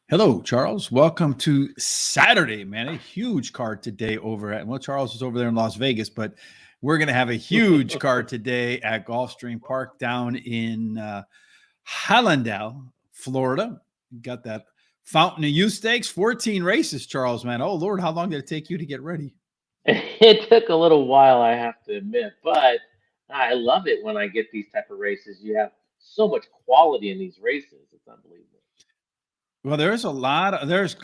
Hello, Charles. Welcome to Saturday, man. A huge card today over at, well, Charles is over there in Las Vegas, but we're going to have a huge card today at Gulfstream Park down in Hallandale, Florida. Got that Fountain of Youth Stakes, 14 races, Charles, man. Oh, Lord, how long did it take you to get ready? It took a little while, I have to admit, but I love it when I get these type of races. You have so much quality in these races. It's unbelievable. Well, there's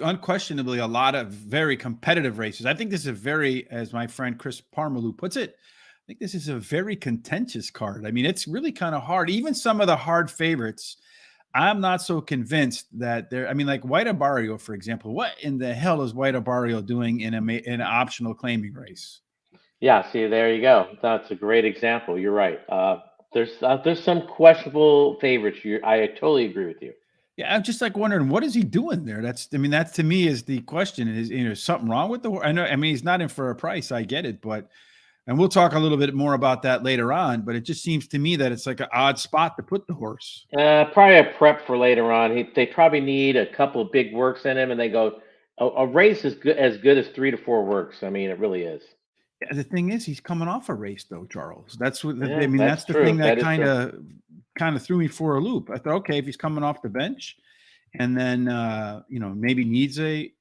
unquestionably a lot of very competitive races. I think this is a very, as my friend Chris Parmalu puts it, I think this is a very contentious card. I mean, it's really kind of hard. Even some of the hard favorites, I'm not so convinced that they're, I mean, like White Abarrio, for example. What in the hell is White Abarrio doing in in an optional claiming race? Yeah, see, there you go. That's a great example. You're right. There's some questionable favorites. I totally agree with you. Yeah, I'm just like wondering what is he doing there? That's, I mean, that to me is the question. Is, something wrong with the horse? I know, I mean, he's not in for a price. I get it, but and we'll talk a little bit more about that later on. But it just seems to me that it's like an odd spot to put the horse. Probably a prep for later on. They probably need a couple of big works in him, and they go, a race is good as 3 to 4 works. I mean, it really is. Yeah, the thing is, he's coming off a race though, Charles. That's what I Yeah, mean. that's That's the thing true. that That is true. kind of threw me for a loop. I thought, okay, if he's coming off the bench, and then maybe needs a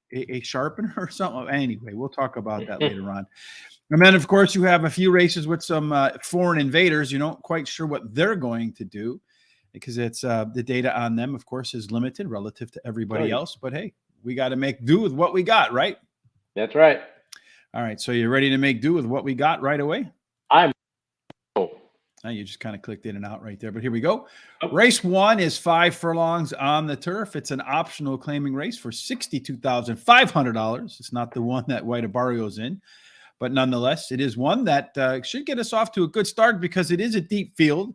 sharpener or something. Anyway, we'll talk about that later on. And then, of course, you have a few races with some foreign invaders. You're not quite sure what they're going to do because it's the data on them, of course, is limited relative to Oh, everybody else. But hey, we got to make do with what we got, right? that's right. All right. So you're ready to make do with what we got right away? I'm. Oh, You just kind of clicked in and out right there. But here we go. oh, Race 1 is 5 furlongs on the turf. It's an optional claiming race for $62,500. It's not the one that White Abarrio's in. But nonetheless, it is one that should get us off to a good start because it is a deep field.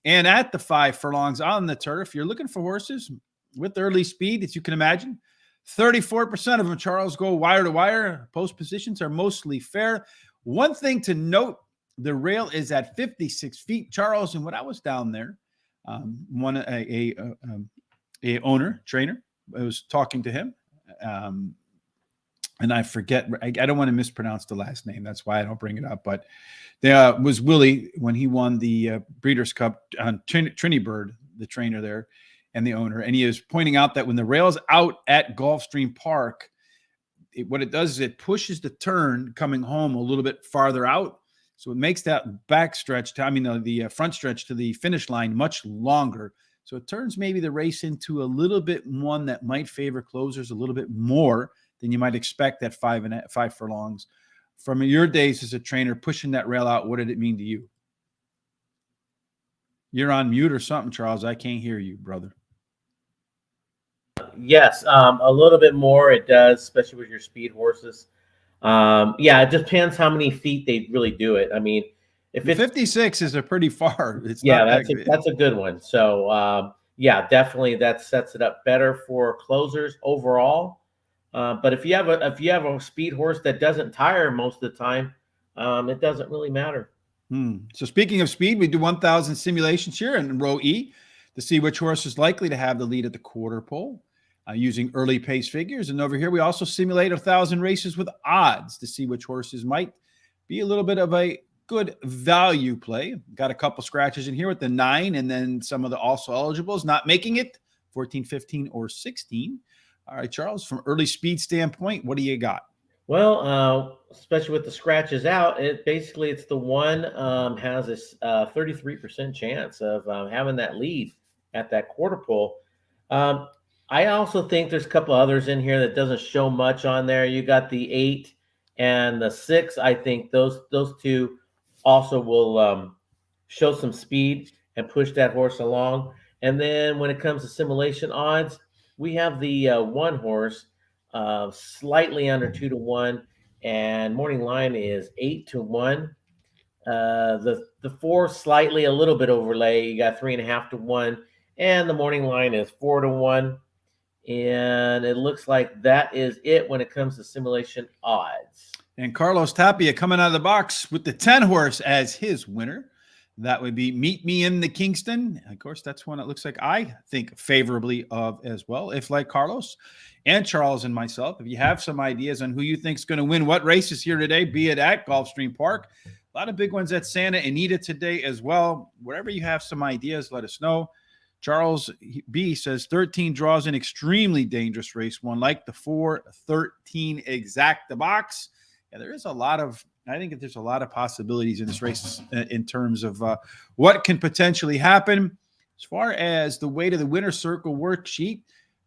And at the 5 furlongs on the turf, you're looking for horses with early speed, as you can imagine. 34% of them, Charles, go wire to wire. Post positions are mostly fair. One thing to note, the rail is at 56 feet, Charles. And when I was down there, a owner, trainer, I was talking to him. And I forget, I don't want to mispronounce the last name. That's why I don't bring it up. But there was Willie when he won the Breeders' Cup on Trinibird, the trainer there and the owner. And he is pointing out that when the rail's out at Gulfstream Park, what it does is it pushes the turn coming home a little bit farther out. So it makes that back stretch, the front stretch to the finish line much longer. So it turns maybe the race into a little bit one that might favor closers a little bit more than you might expect at 5 furlongs. From your days as a trainer, pushing that rail out, what did it mean to you? You're on mute or something, Charles. I can't hear you, brother. yes, a little bit more. It does, especially with your speed horses. Yeah, it depends how many feet they really do it. I mean, if it's 56 is a pretty far. It's yeah, not that that's a good one. So yeah, definitely that sets it up better for closers overall. But if you have a speed horse that doesn't tire most of the time, it doesn't really matter. So speaking of speed, we do 1,000 simulations here in row E to see which horse is likely to have the lead at the quarter pole using early pace figures. And over here, we also simulate 1,000 races with odds to see which horses might be a little bit of a good value play. Got a couple scratches in here with the 9 and then some of the also eligibles not making it 14, 15, or 16. All right, Charles, from early speed standpoint, what do you got? Well, especially with the scratches out, it's the one has this 33% chance of having that lead at that quarter pole. Um, I also think there's a couple others in here that doesn't show much on there. You got the 8 and the 6. I think those two also will show some speed and push that horse along. And then when it comes to simulation odds, we have the one horse slightly under 2 to 1, and morning line is 8 to 1. The 4 slightly a little bit overlay. You got 3.5 to 1, and the morning line is 4 to 1. And it looks like that is it when it comes to simulation odds. And Carlos Tapia coming out of the box with the 10 horse as his winner. That would be Meet Me in the Kingston. Of course, that's one it looks like I think favorably of as well. If like Carlos and Charles and myself, if you have some ideas on who you think is going to win what races here today, be it at Gulfstream Park, a lot of big ones at Santa Anita today as well. Wherever you have some ideas, let us know. Charles B says 13 draws an extremely dangerous race, one like the 4-13 exact the box. Yeah, there is a lot of, I think that there's a lot of possibilities in this race in terms of what can potentially happen. As far as the way to the winner's circle worksheet,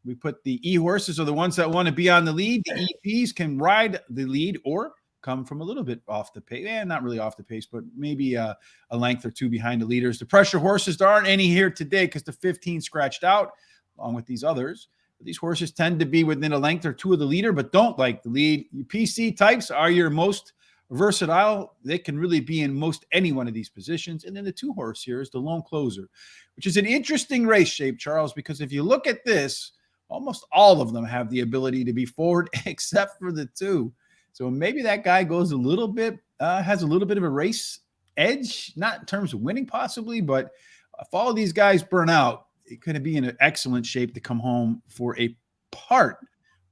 we put the E horses are the ones that want to be on the lead. The EPs can ride the lead or come from a little bit off the pace. Not really off the pace, but maybe a length or two behind the leaders. The pressure horses, there aren't any here today because the 15 scratched out along with these others. These horses tend to be within a length or two of the leader, but don't like the lead. Your PC types are your most versatile. They can really be in most any one of these positions. And then the 2 horse here is the lone closer, which is an interesting race shape, Charles, because if you look at this, almost all of them have the ability to be forward except for the 2. So maybe that guy goes a little bit, has a little bit of a race edge, not in terms of winning possibly, but if all of these guys burn out, it could be in an excellent shape to come home for a part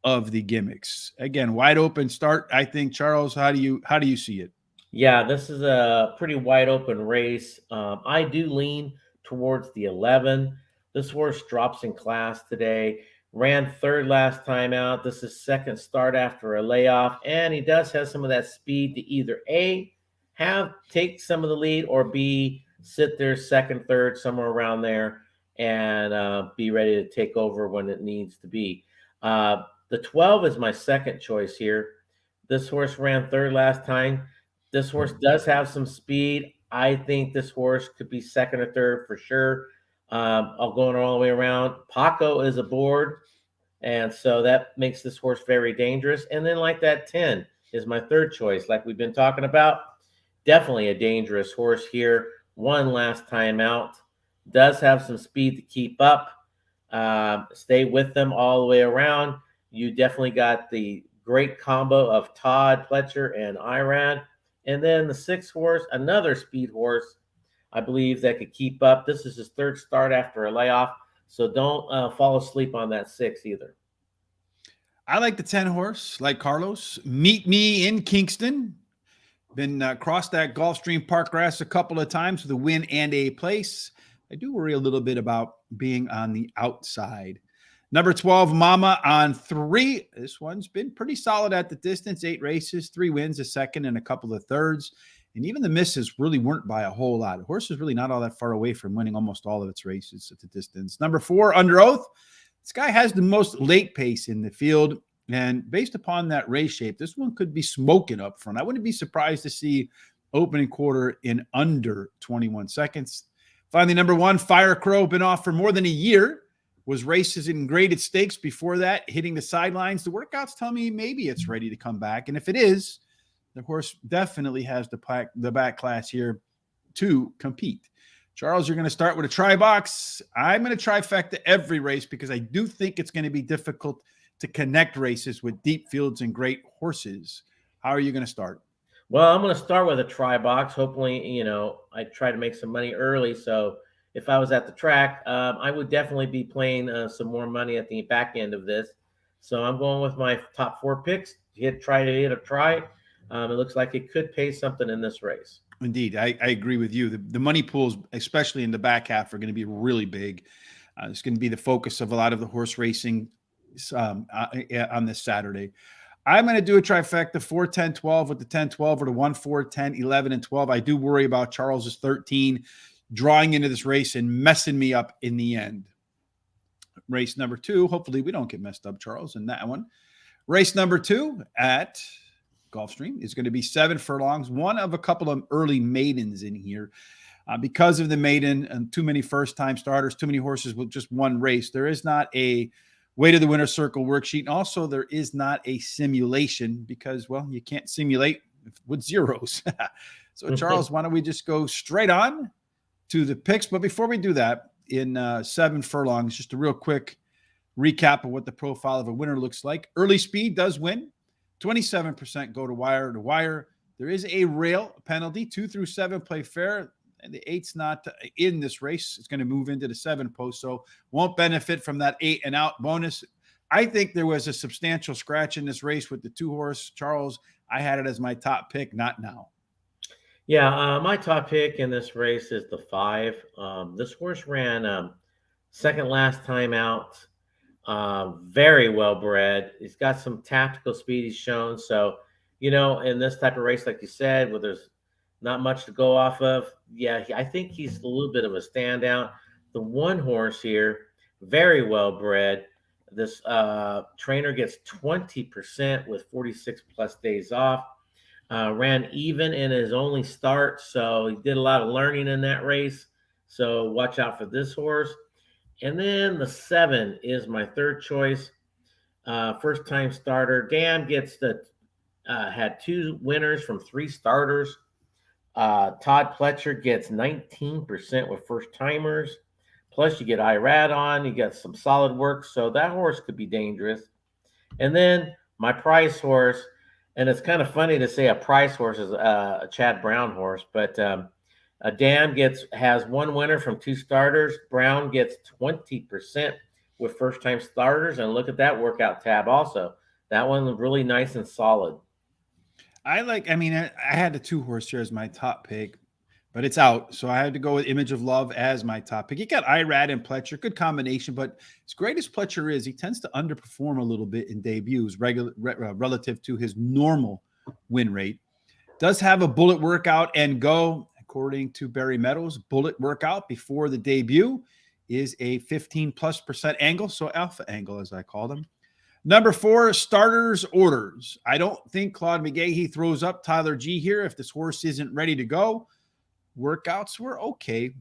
of the gimmicks. Again, wide open start. I think, Charles, how do you see it? Yeah, this is a pretty wide open race. I do lean towards the 11. This horse drops in class today. Ran third last time out. This is second start after a layoff, and he does have some of that speed to either A, take some of the lead, or B, sit there second, third, somewhere around there, and be ready to take over when it needs to be. The 12 is my second choice here. This horse ran third last time. This horse does have some speed. I think this horse could be second or third for sure. I'll go all the way around. Paco is aboard, and so that makes this horse very dangerous. And then like that 10 is my third choice, like we've been talking about. Definitely a dangerous horse here. Won last time out. Does have some speed to keep up. Stay with them all the way around. You definitely got the great combo of Todd, Pletcher, and Iran. And then the 6 horse, another speed horse, I believe that could keep up. This is his third start after a layoff. So don't fall asleep on that 6 either. I like the 10 horse, like Carlos. Meet Me in Kingston. Been crossed that Gulfstream Park grass a couple of times with a win and a place. I do worry a little bit about being on the outside. Number 12, Mama on 3. This one's been pretty solid at the distance. 8 races, 3 wins, a second, and a couple of thirds. And even the misses really weren't by a whole lot. The horse is really not all that far away from winning almost all of its races at the distance. Number 4, Under Oath. This guy has the most late pace in the field. And based upon that race shape, this one could be smoking up front. I wouldn't be surprised to see opening quarter in under 21 seconds. Finally, number 1, Fire Crow, been off for more than a year. Was races in graded stakes before that, hitting the sidelines. The workouts tell me maybe it's ready to come back. And if it is, the horse definitely has the back class here to compete. Charles, you're going to start with a try box. I'm going to trifecta every race because I do think it's going to be difficult to connect races with deep fields and great horses. How are you going to start? Well, I'm going to start with a try box. Hopefully, I try to make some money early. So if I was at the track, I would definitely be playing some more money at the back end of this. So I'm going with my top 4 picks. Try to hit a try. It looks like it could pay something in this race. Indeed, I agree with you. The money pools, especially in the back half, are going to be really big. It's going to be the focus of a lot of the horse racing on this Saturday. I'm going to do a trifecta 4, 10, 12 with the 10, 12 or the 1, 4, 10, 11, and 12. I do worry about Charles's 13 drawing into this race and messing me up in the end. Race number 2. Hopefully we don't get messed up, Charles, in that one. Race number 2 at Gulfstream is going to be 7 furlongs, one of a couple of early maidens in here. Because of the maiden and too many first-time starters, too many horses with just one race, there is not a way to the winner's circle worksheet. And also, there is not a simulation because, well, you can't simulate with zeros. So, Charles, why don't we just go straight on to the picks? But before we do that, in 7 furlongs, just a real quick recap of what the profile of a winner looks like. Early Speed does win. 27% go to wire to wire. There is a rail penalty. 2 through 7 play fair. And the 8's not in this race. It's going to move into the 7 post, so won't benefit from that 8 and out bonus. I think there was a substantial scratch in this race with the 2-horse. Charles, I had it as my top pick, not now. Yeah, my top pick in this race is the 5. This horse ran second last time out. Very well bred. He's got some tactical speed he's shown. So, in this type of race, like you said, where there's not much to go off of, yeah, I think he's a little bit of a standout. The 1 horse here, very well bred. This trainer gets 20% with 46 plus days off. Ran even in his only start, so he did a lot of learning in that race. So watch out for this horse. And then the 7 is my third choice. First time starter. Dan gets had 2 winners from 3 starters. Todd Pletcher gets 19% with first timers. Plus you get Irad on, you get some solid work. So that horse could be dangerous. And then my price horse, and it's kind of funny to say a price horse is a Chad Brown horse, but Dan has 1 winner from 2 starters. Brown gets 20% with first time starters, and look at that workout tab also. That one was really nice and solid. I had the 2-horse here as my top pick, but it's out. So I had to go with Image of Love as my top pick. You got Irad and Pletcher, good combination, but as great as Pletcher is, he tends to underperform a little bit in debuts relative to his normal win rate. Does have a bullet workout and go, according to Barry Meadows. Bullet workout before the debut is a 15+% angle, so alpha angle as I call them. Number 4, starters orders. I don't think Claude McGahee throws up Tyler G here if this horse isn't ready to go. Workouts were okay.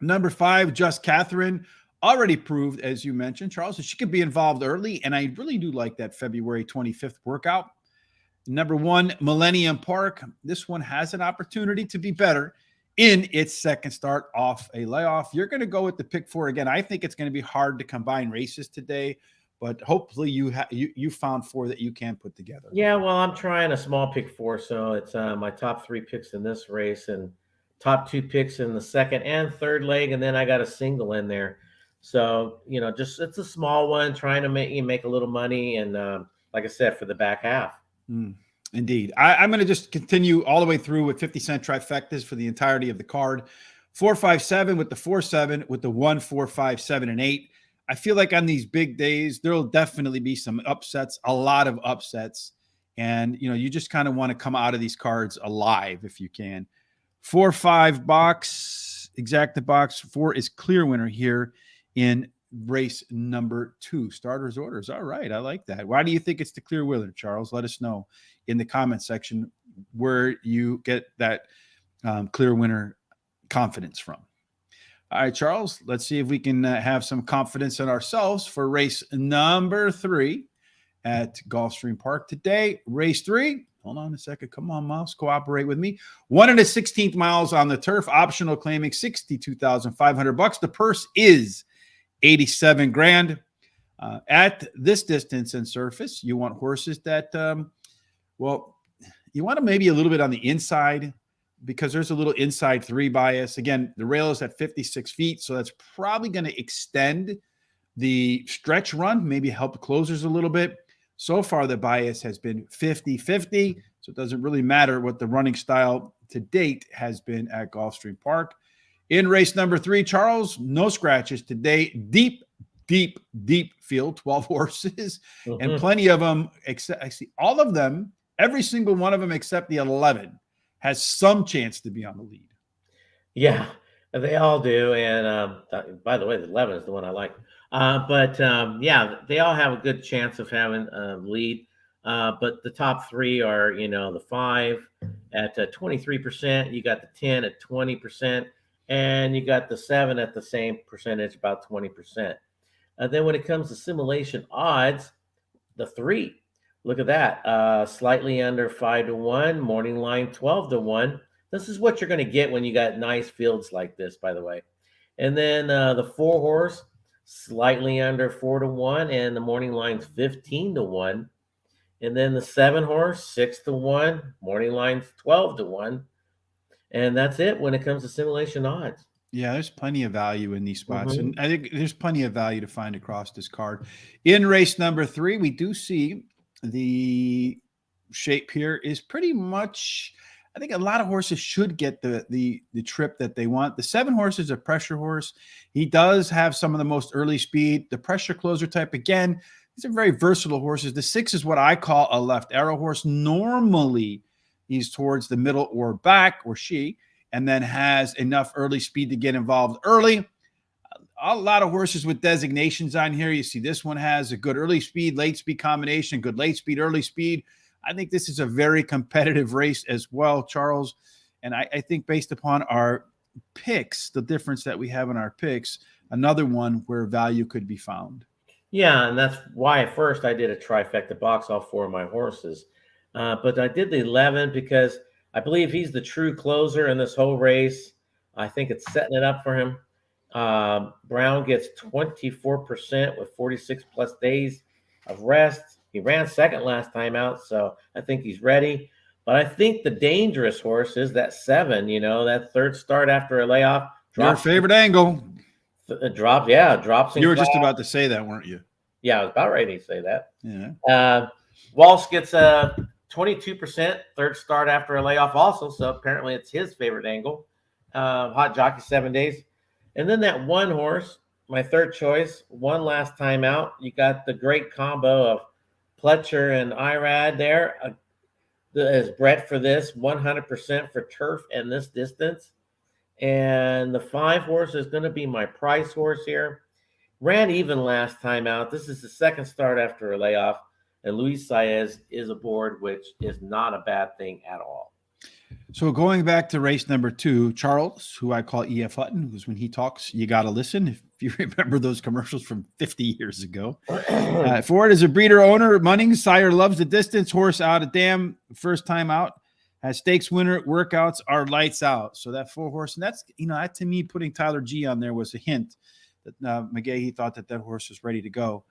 Number 5, Just Catherine, already proved, as you mentioned, Charles, that she could be involved early, and I really do like that February 25th workout. Number 1, Millennium Park. This one has an opportunity to be better in its second start off a layoff. You're going to go with the pick 4 again. I think it's going to be hard to combine races today, but hopefully you found 4 that you can put together. Yeah, well, I'm trying a small pick 4, so it's my top 3 picks in this race and top 2 picks in the second and third leg, and then I got a single in there. So just it's a small one, trying to make a little money, and like I said, for the back half. Indeed. I'm going to just continue all the way through with 50-cent trifectas for the entirety of the card. 4, 5, 7 with the 4, 7 with the 1, 4, 5, 7, and 8. I feel like on these big days, there will definitely be some upsets, a lot of upsets. And, you just kind of want to come out of these cards alive if you can. 4, 5 box, exacta box. 4 is clear winner here in race number 2. Starters orders. All right. I like that. Why do you think it's the clear winner, Charles? Let us know in the comment section where you get that clear winner confidence from. All right, Charles, let's see if we can have some confidence in ourselves for race number 3 at Gulfstream Park today. Race 3. Hold on a second. Come on, mouse. Cooperate with me. 1 1/16 miles on the turf. Optional claiming $62,500. The purse is $87,000. At this distance and surface, you want horses that, you want them maybe a little bit on the inside, because there's a little inside 3 bias. Again, the rail is at 56 feet, so that's probably going to extend the stretch run, maybe help the closers a little bit. So far, the bias has been 50-50, so it doesn't really matter what the running style to date has been at Gulfstream Park. In race number 3, Charles, no scratches today. Deep field, 12 horses, and plenty of them. Except I see all of them, every single one of them except the 11 has some chance to be on the lead. Yeah, they all do. And by the way, the 11 is the one I like. Yeah, they all have a good chance of having a lead. But the top 3 are, the 5 at 23%. You got the 10 at 20%. And you got the 7 at the same percentage, about 20%. Then when it comes to simulation odds, the 3. Look at that, slightly under 5-1, morning line 12-1. This is what you're going to get when you got nice fields like this, by the way. And then the 4 horse, slightly under 4-1, and the morning line's 15-1. And then the 7 horse, 6-1. Morning line's 12-1. And that's it when it comes to simulation odds. Yeah, there's plenty of value in these spots. And Mhm. I think there's plenty of value to find across this card. In race number 3, we do see the shape here is pretty much, I think a lot of horses should get the trip that they want. The 7 horse is a pressure horse. He does have some of the most early speed. The pressure closer type, again, these are very versatile horses. The 6 is what I call a left arrow horse. Normally, he's towards the middle or back, or she, and then has enough early speed to get involved early. A lot of horses with designations on here. You see this one has a good early speed, late speed combination, good late speed, early speed. I think this is a very competitive race as well, Charles. And I think based upon our picks, the difference that we have in our picks, another one where value could be found. Yeah, and that's why at first I did a trifecta box, all 4 of my horses. But I did the 11 because I believe he's the true closer in this whole race. I think it's setting it up for him. Brown gets 24% with 46 plus days of rest. He ran second last time out, so I think he's ready. But I think the dangerous horse is that 7, that third start after a layoff. Your favorite angle. Drops in You were class. just about to say that, weren't you? Yeah, I was about ready to say that. Yeah. Walsh gets a 22% third start after a layoff also, so apparently it's his favorite angle. Hot Jockey 7 days. And then that 1 horse, my third choice, one last time out. You got the great combo of Pletcher and Irad there. Is bred for this 100% for turf and this distance. And the 5 horse is going to be my price horse here. Ran even last time out. This is the second start after a layoff. And Luis Saez is aboard, which is not a bad thing at all. So going back to race number 2, Charles, who I call E.F. Hutton, because when he talks, you got to listen. If you remember those commercials from 50 years ago. Ford is a breeder owner. Munning, sire loves the distance. Horse out of dam. First time out. Has stakes winner. Workouts are lights out. So that 4 horse, and that's, that to me, putting Tyler G on there was a hint that McGahee thought that horse was ready to go.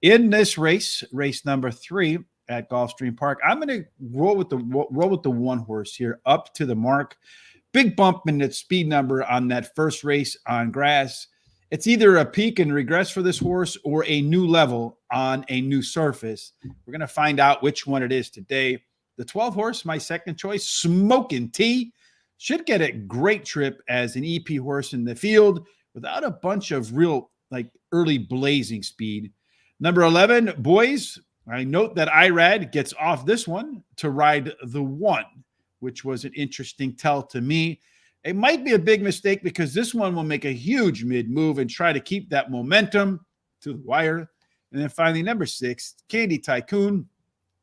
In this race, race number 3 at Gulfstream Park, I'm going to roll with the 1 horse here up to the mark. Big bump in the speed number on that first race on grass. It's either a peak and regress for this horse or a new level on a new surface. We're going to find out which one it is today. The 12 horse, my second choice, Smokin' T, should get a great trip as an EP horse in the field without a bunch of real early blazing speed. Number 11, boys, I note that Irad gets off this one to ride the 1, which was an interesting tell to me. It might be a big mistake because this one will make a huge mid-move and try to keep that momentum to the wire. And then finally, number 6, Candy Tycoon.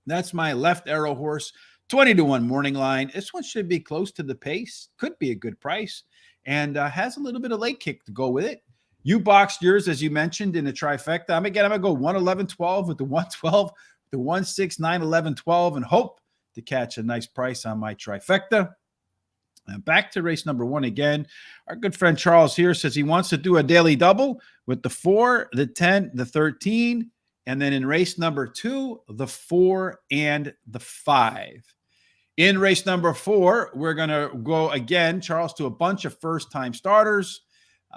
That's my left arrow horse, 20-1 morning line. This one should be close to the pace, could be a good price, and has a little bit of late kick to go with it. You boxed yours, as you mentioned, in a trifecta. I'm going to go 1-11-12 with the 112, the 1-6-9-11-12, and hope to catch a nice price on my trifecta. And back to race number 1 again. Our good friend Charles here says he wants to do a daily double with the 4, the 10, the 13, and then in race number 2, the 4 and the 5. In race number 4, we're going to go again, Charles, to a bunch of first-time starters.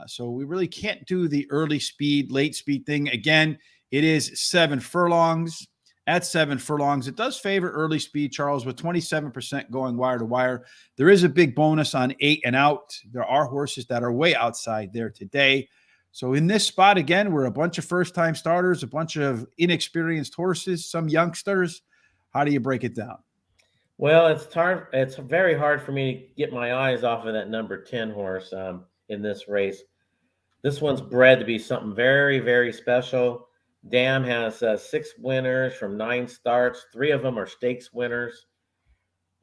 So we really can't do the early speed, late speed thing. Again, it is 7 furlongs. At 7 furlongs, it does favor early speed, Charles, with 27% going wire to wire. There is a big bonus on 8 and out. There are horses that are way outside there today. So in this spot, again, we're a bunch of first-time starters, a bunch of inexperienced horses, some youngsters. How do you break it down? Well, it's very hard for me to get my eyes off of that number 10 horse in this race. This one's bred to be something very, very special. Dam has 6 winners from 9 starts. 3 of them are stakes winners.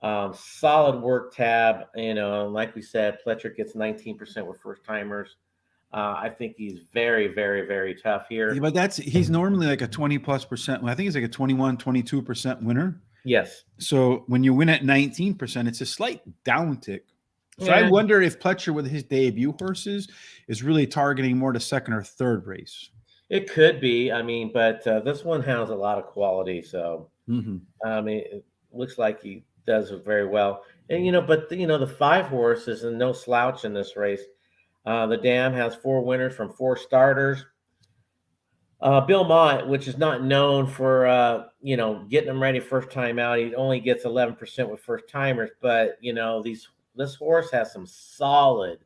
Solid work tab. Like we said, Pletcher gets 19% with first timers. I think he's very, very, very tough here. Yeah, but he's normally like a 20+%. I think he's like a 21, 22% winner. Yes. So when you win at 19%, it's a slight downtick. So Yeah. I wonder if Pletcher with his debut horses is really targeting more the second or third race. It could be. But this one has a lot of quality. So Mhm. It looks like he does it very well. And but the 5 horse is no slouch in this race. The dam has 4 winners from 4 starters. Bill Mott, which is not known for getting them ready first time out, he only gets 11% with first timers. But this horse has some solid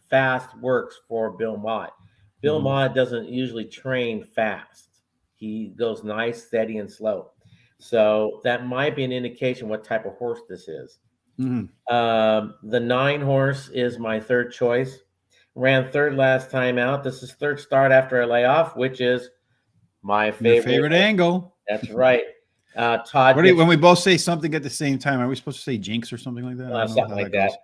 fast works for Bill Mott. Bill Mhm. Mott doesn't usually train fast. He goes nice, steady, and slow. So that might be an indication what type of horse this is. Mhm. The 9 horse is my third choice. Ran third last time out. This is third start after a layoff, which is my Your favorite. favorite angle. That's right. Todd What do you, gets when we both say something at the same time, are we supposed to say jinx or something like that? I don't know something how like that goes.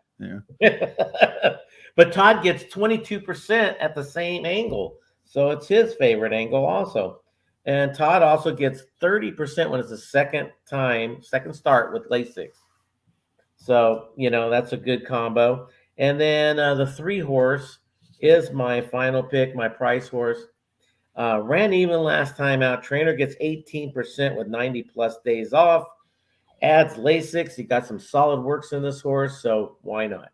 that. Yeah. But Todd gets 22% at the same angle. So it's his favorite angle also. And Todd also gets 30% when it's the second start with Lasix. So, that's a good combo. And then the 3 horse is my final pick, my price horse. Ran even last time out. Trainer gets 18% with 90 plus days off. Adds Lasix. He got some solid works in this horse. So why not?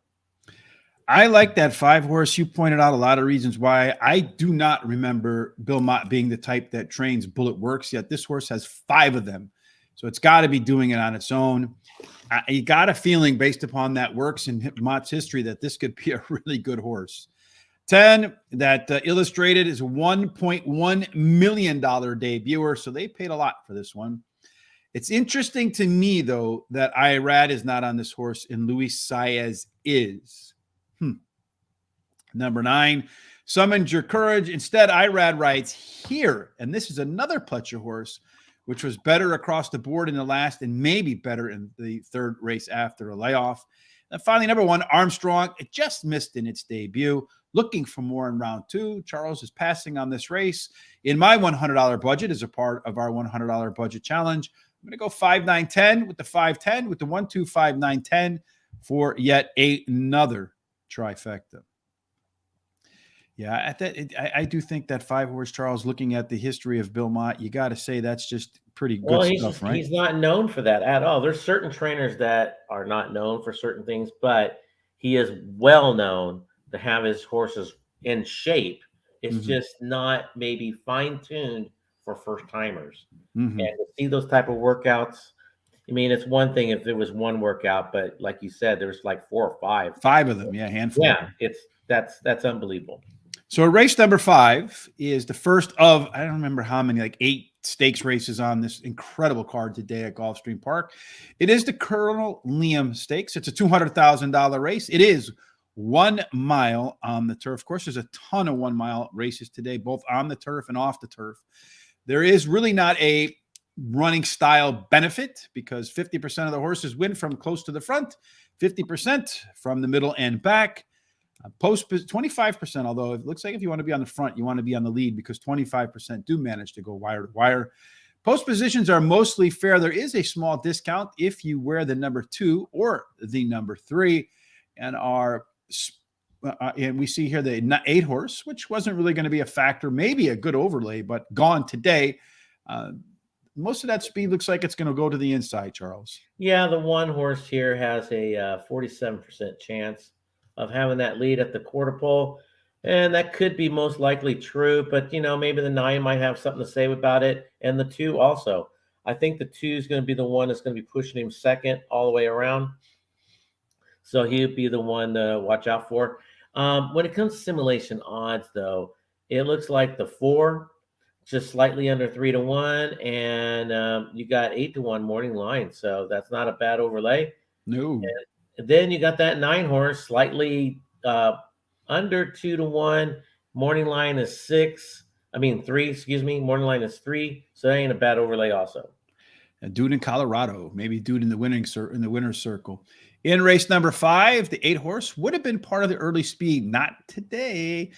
I like that 5 horse. You pointed out a lot of reasons why. I do not remember Bill Mott being the type that trains bullet works, yet this horse has 5 of them. So it's got to be doing it on its own. I got a feeling based upon that works in Mott's history that this could be a really good horse. 10, that Illustrated is a $1.1 million debuter. So they paid a lot for this one. It's interesting to me, though, that Irad is not on this horse and Luis Saez is. Number 9, Summoned Your Courage. Instead, Irad rides here. And this is another Pletcher horse, which was better across the board in the last and maybe better in the third race after a layoff. And finally, number 1, Armstrong. It just missed in its debut. Looking for more in round 2. Charles is passing on this race. In my $100 budget as a part of our $100 budget challenge, I'm going to go 5, 9, 10 with the 5, 10 with the 1, 2, 5, 9, 10 for yet another trifecta. Yeah, I do think that 5 horse, Charles, looking at the history of Bill Mott, you got to say that's just pretty good Well, stuff, right? he's not known for that at all. There's certain trainers that are not known for certain things, but he is well known to have his horses in shape. It's Mhm. just not maybe fine tuned for first timers. Mhm. And to see those type of workouts, it's one thing if it was one workout, but like you said, there's like 4 or 5. 5 of them, yeah, handful. Yeah, that's unbelievable. So race number 5 is the first of, I don't remember how many, like 8 stakes races on this incredible card today at Gulfstream Park. It is the Colonel Liam Stakes. It's a $200,000 race. It is 1 mile on the turf. Of course, there's a ton of 1 mile races today, both on the turf and off the turf. There is really not a running style benefit because 50% of the horses win from close to the front, 50% from the middle and back. Post 25%, although it looks like if you want to be on the front, you want to be on the lead because 25% do manage to go wire to wire. Post positions are mostly fair. There is a small discount if you wear the number 2 or the number 3, and and we see here the 8 horse, which wasn't really going to be a factor, maybe a good overlay, but gone today. Most of that speed looks like it's going to go to the inside, Charles. Yeah, the 1 horse here has a 47% chance of having that lead at the quarter pole. And that could be most likely true, but maybe the 9 might have something to say about it. And the 2 also. I think the 2 is going to be the one that's going to be pushing him second all the way around. So he'll be the one to watch out for. When it comes to simulation odds, though, it looks like the 4 just slightly under 3-1, and you got 8-1 morning line. So that's not a bad overlay. No. And then you got that 9 horse slightly under 2-1. Morning line is 3. Excuse me. Morning line is 3. So that ain't a bad overlay also. A dude in Colorado, maybe dude in the winner's circle. In race number 5, the 8 horse would have been part of the early speed. Not today.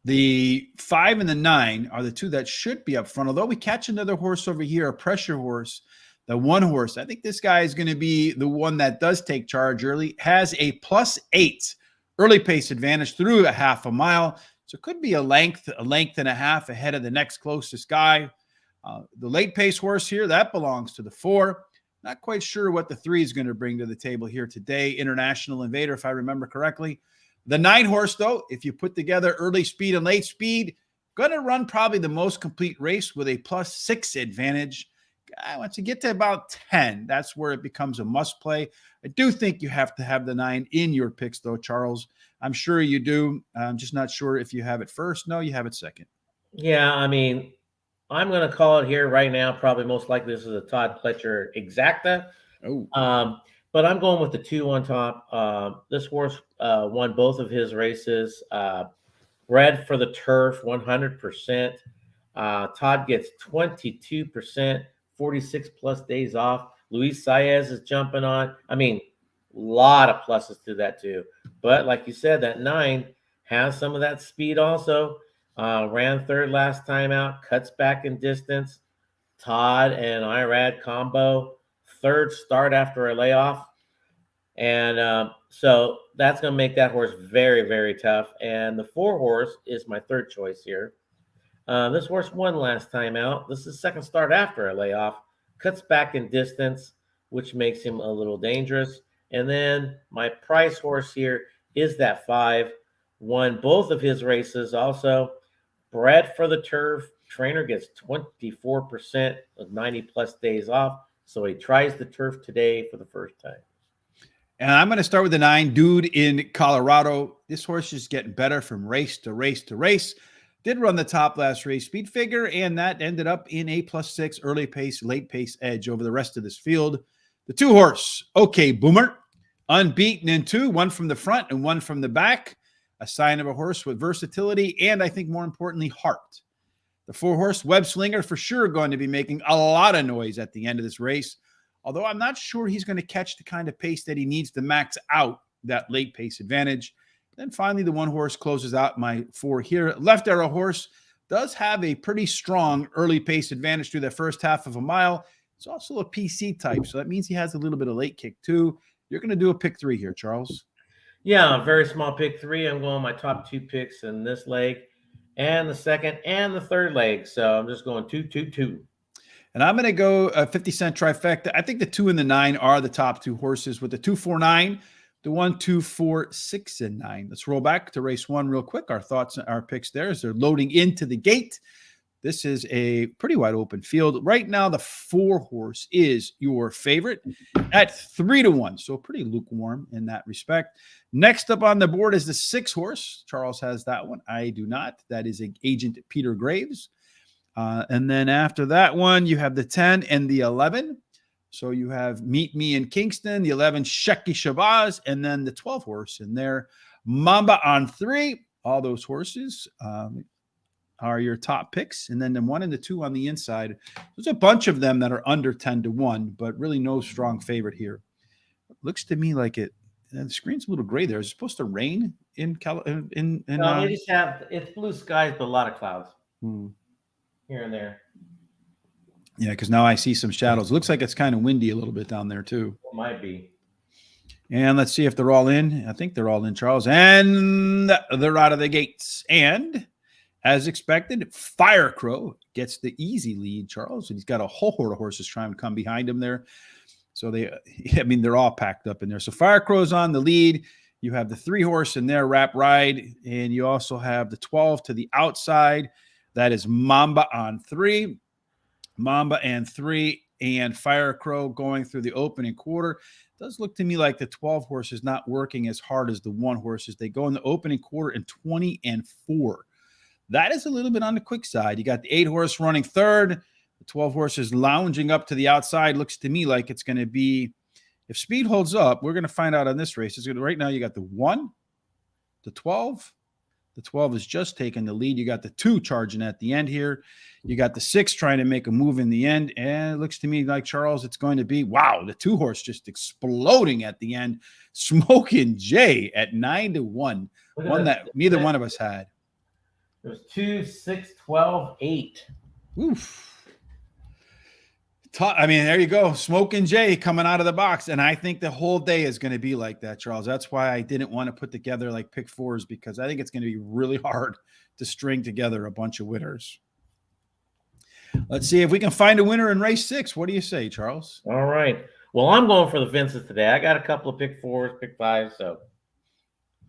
The 5 and the 9 are the 2 that should be up front. Although we catch another horse over here, a pressure horse. The 1 horse, I think this guy is going to be the one that does take charge early, has a +8 early pace advantage through a half a mile. So it could be a length and a half ahead of the next closest guy. The late pace horse here, that belongs to the 4. Not quite sure what the 3 is going to bring to the table here today. International Invader, if I remember correctly. The 9 horse, though, if you put together early speed and late speed, going to run probably the most complete race with a +6 advantage. Once you get to about 10, that's where it becomes a must play. I do think you have to have the 9 in your picks, though, Charles. I'm sure you do. I'm just not sure if you have it first. No, you have it second. Yeah, I mean, I'm going to call it here right now. Probably most likely this is a Todd Pletcher exacta. Oh, But I'm going with the 2 on top. This horse won both of his races. Bred for the turf, 100%. Todd gets 22%, 46 plus days off. Luis Saez is jumping on. I mean, a lot of pluses to that too. But like you said, that 9 has some of that speed also. Ran third last time out, cuts back in distance. Todd and Irad combo, third start after a layoff. And so that's going to make that horse very, very tough. And the 4 horse is my third choice here. This horse won last time out. This is second start after a layoff. Cuts back in distance, which makes him a little dangerous. And then my price horse here is that 5. Won both of his races also. Bred for the turf. Trainer gets 24% with 90 plus days off. So he tries the turf today for the first time. And I'm going to start with the 9, Dude in Colorado. This horse is getting better from race to race to race. Did run the top last race speed figure, and that ended up in a +6 early pace, late pace edge over the rest of this field. The 2 horse, OK Boomer, unbeaten in 2, one from the front and one from the back. A sign of a horse with versatility and, I think more importantly, heart. The 4 horse, Web Slinger, for sure going to be making a lot of noise at the end of this race, although I'm not sure he's going to catch the kind of pace that he needs to max out that late pace advantage. Then finally, the 1 horse closes out my 4 here. Left Arrow horse does have a pretty strong early pace advantage through the first half of a mile. It's also a PC type, so that means he has a little bit of late kick too. You're going to do a pick 3 here, Charles. Yeah, very small pick 3. I'm going my top 2 picks in this leg and the second and the third leg. So I'm just going 2, 2, 2. And I'm going to go a 50-cent trifecta. I think the 2 and the 9 are the top 2 horses with the 2, 4, 9, the 1, 2, 4, 6, and 9. Let's roll back to race 1 real quick. Our thoughts, our picks there as they're loading into the gate. This is a pretty wide open field. Right now, the 4 horse is your favorite at 3-1. So pretty lukewarm in that respect. Next up on the board is the 6 horse. Charles has that one. I do not. That is Agent Peter Graves. And then after that one, you have the 10 and the 11. So you have Meet Me in Kingston, the 11 Shecky Shabazz, and then the 12 horse in there, Mamba on 3. All those horses are your top picks. And then the 1 and the 2 on the inside. There's a bunch of them that are under 10-1, but really no strong favorite here. Looks to me like it. The screen's a little gray there. Is it supposed to rain in No, they just have, it's blue skies, but a lot of clouds here and there. Yeah, because now I see some shadows. Looks like it's kind of windy a little bit down there too. It might be. And let's see if they're all in. I think they're all in, Charles. And they're out of the gates. And as expected, Firecrow gets the easy lead, Charles. And he's got a whole horde of horses trying to come behind him there. So they're all packed up in there. So Firecrow's on the lead. You have the 3 horse in there, Wrap Ride. And you also have the 12 to the outside. That is Mamba on 3. Mamba and 3 and Firecrow going through the opening quarter. It does look to me like the 12 horse is not working as hard as the 1 horses. They go in the opening quarter in 20-4. That is a little bit on the quick side. You got the 8 horse running third. The 12 horse is lounging up to the outside. Looks to me like it's going to be, if speed holds up, we're going to find out on this race. It's going to, right now you got the 1, the 12. The 12 is just taking the lead. You got the 2 charging at the end here. You got the 6 trying to make a move in the end. And it looks to me like, Charles, it's going to be, wow, the 2 horse just exploding at the end. Smoking Jay at 9-1. One that neither one of us had. It was 2, 6, 12, 8. Oof. I mean, there you go. Smoking Jay coming out of the box. And I think the whole day is going to be like that, Charles. That's why I didn't want to put together like pick 4s, because I think it's going to be really hard to string together a bunch of winners. Let's see if we can find a winner in race 6. What do you say, Charles? All right. Well, I'm going for the fences today. I got a couple of pick 4s, pick 5s. So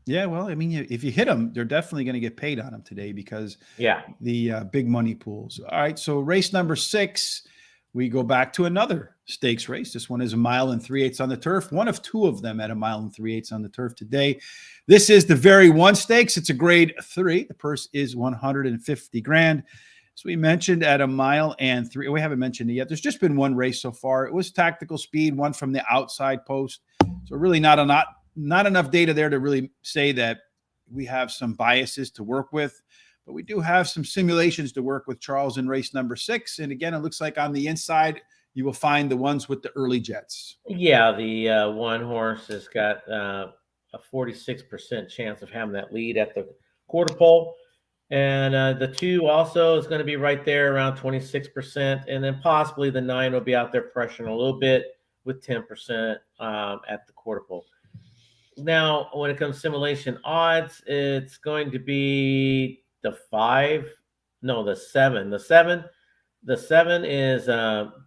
Yeah, well, I mean, if you hit them, they're definitely going to get paid on them today because yeah. the big money pools. All right, so race number 6, we go back to another stakes race. This one is a 1 3/8 on the turf. One of 2 of them at a 1 3/8 on the turf today. This is the Very One Stakes. It's a grade 3. The purse is 150 grand. As we mentioned, at a 1 3, we haven't mentioned it yet. There's just been one race so far. It was tactical speed, one from the outside post. So really not enough data there to really say that we have some biases to work with. But we do have some simulations to work with, Charles, in race number 6. And again, it looks like on the inside, you will find the ones with the early jets. Yeah, the one horse has got a 46% chance of having that lead at the quarter pole. And the 2 also is going to be right there around 26%. And then possibly the 9 will be out there pressuring a little bit with 10% at the quarter pole. Now, when it comes to simulation odds, it's going to be the 7. The 7 is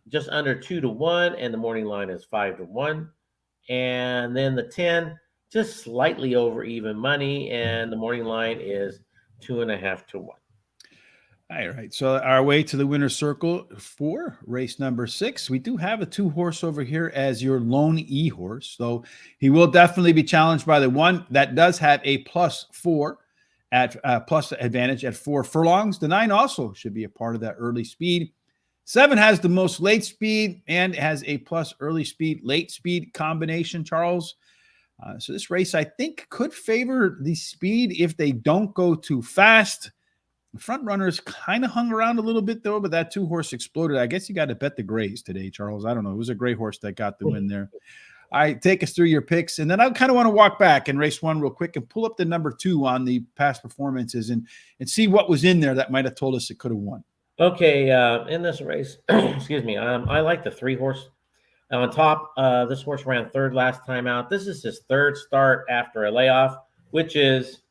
just under 2-1, and the morning line is 5-1. And then the 10, just slightly over even money, and the morning line is 2.5-1. All right. So our way to the winner's circle for race number 6. We do have a 2 horse over here as your lone E horse. So he will definitely be challenged by the 1 that does have a +4 at plus advantage at 4 furlongs. The 9 also should be a part of that early speed. 7 has the most late speed and has a plus early speed, late speed combination, Charles. So this race, I think, could favor the speed if they don't go too fast. The front runners kind of hung around a little bit, though, but that 2 horse exploded. I guess you got to bet the grays today, Charles. I don't know. It was a gray horse that got the win there. All right, take us through your picks. And then I kind of want to walk back in race 1 real quick and pull up the number 2 on the past performances and see what was in there that might have told us it could have won. Okay, in this race, excuse me, I like the 3 horse. On top, this horse ran 3rd last time out. This is his 3rd start after a layoff, which is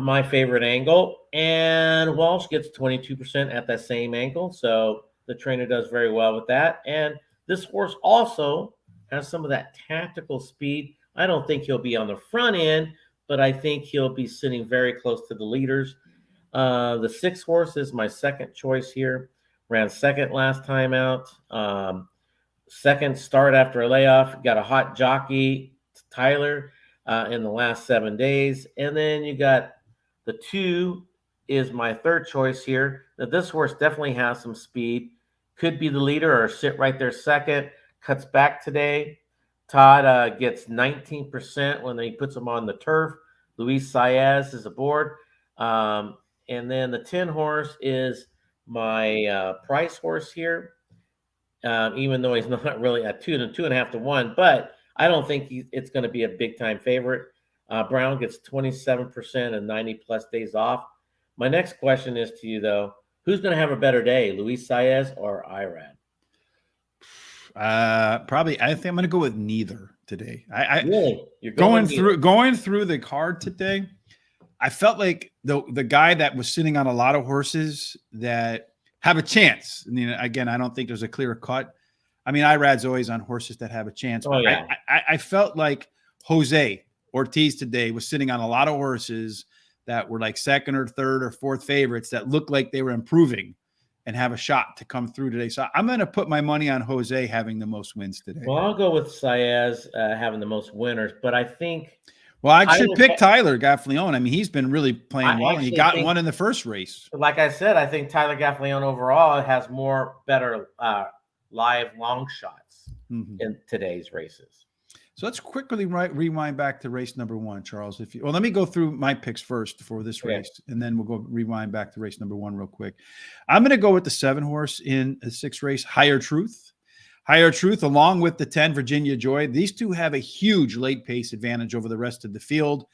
my favorite angle. And Walsh gets 22% at that same angle. So the trainer does very well with that. And this horse also has some of that tactical speed. I don't think he'll be on the front end, but I think he'll be sitting very close to the leaders. The 6 horse is my second choice here. Ran 2nd last time out. 2nd start after a layoff. Got a hot jockey, Tyler, in the last 7 days. And then you got the 2 is my 3rd choice here. Now, this horse definitely has some speed. Could be the leader or sit right there 2nd. Cuts back today. Todd gets 19% when he puts him on the turf. Luis Saez is aboard. And then the 10 horse is my price horse here. Even though he's not really at 2.5-1, but I don't think it's going to be a big time favorite. Brown gets 27% and 90 plus days off. My next question is to you, though: who's going to have a better day, Luis Saez or Irad? Probably. I think I'm going to go with neither today. Really, you're going through the card today. I felt like the guy that was sitting on a lot of horses that have a chance. I mean, again, I don't think there's a clear cut. I mean, Irad's always on horses that have a chance. Oh, yeah. I felt like Jose Ortiz today was sitting on a lot of horses that were like 2nd or 3rd or 4th favorites that looked like they were improving and have a shot to come through today. So I'm going to put my money on Jose having the most wins today. Well, I'll go with Saez having the most winners, but I think. Well, I should pick Tyler Gaffalione. I mean, he's been really playing well, and he got one in the first race. Like I said, I think Tyler Gaffalione overall has better live long shots in today's races. So let's quickly rewind back to race number 1, Charles. Let me go through my picks first for this race, and then we'll go rewind back to race number 1 real quick. I'm going to go with the 7 horse in the 6th race, Higher Truth. Higher Truth, along with the 10, Virginia Joy. These 2 have a huge late pace advantage over the rest of the field.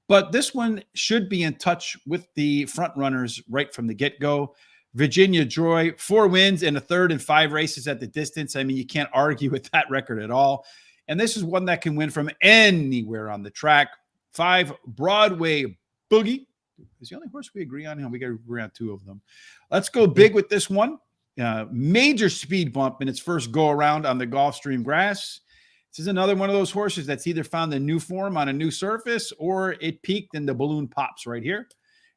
But this one should be in touch with the front runners right from the get-go. Virginia Joy, 4 wins in a 3rd and 5 races at the distance. I mean, you can't argue with that record at all. And this is one that can win from anywhere on the track. 5, Broadway Boogie. Is the only horse we agree on? We got to agree on 2 of them. Let's go big with this one. major speed bump in its first go around on the Gulfstream grass. This is another one of those horses that's either found a new form on a new surface or it peaked and the balloon pops right here.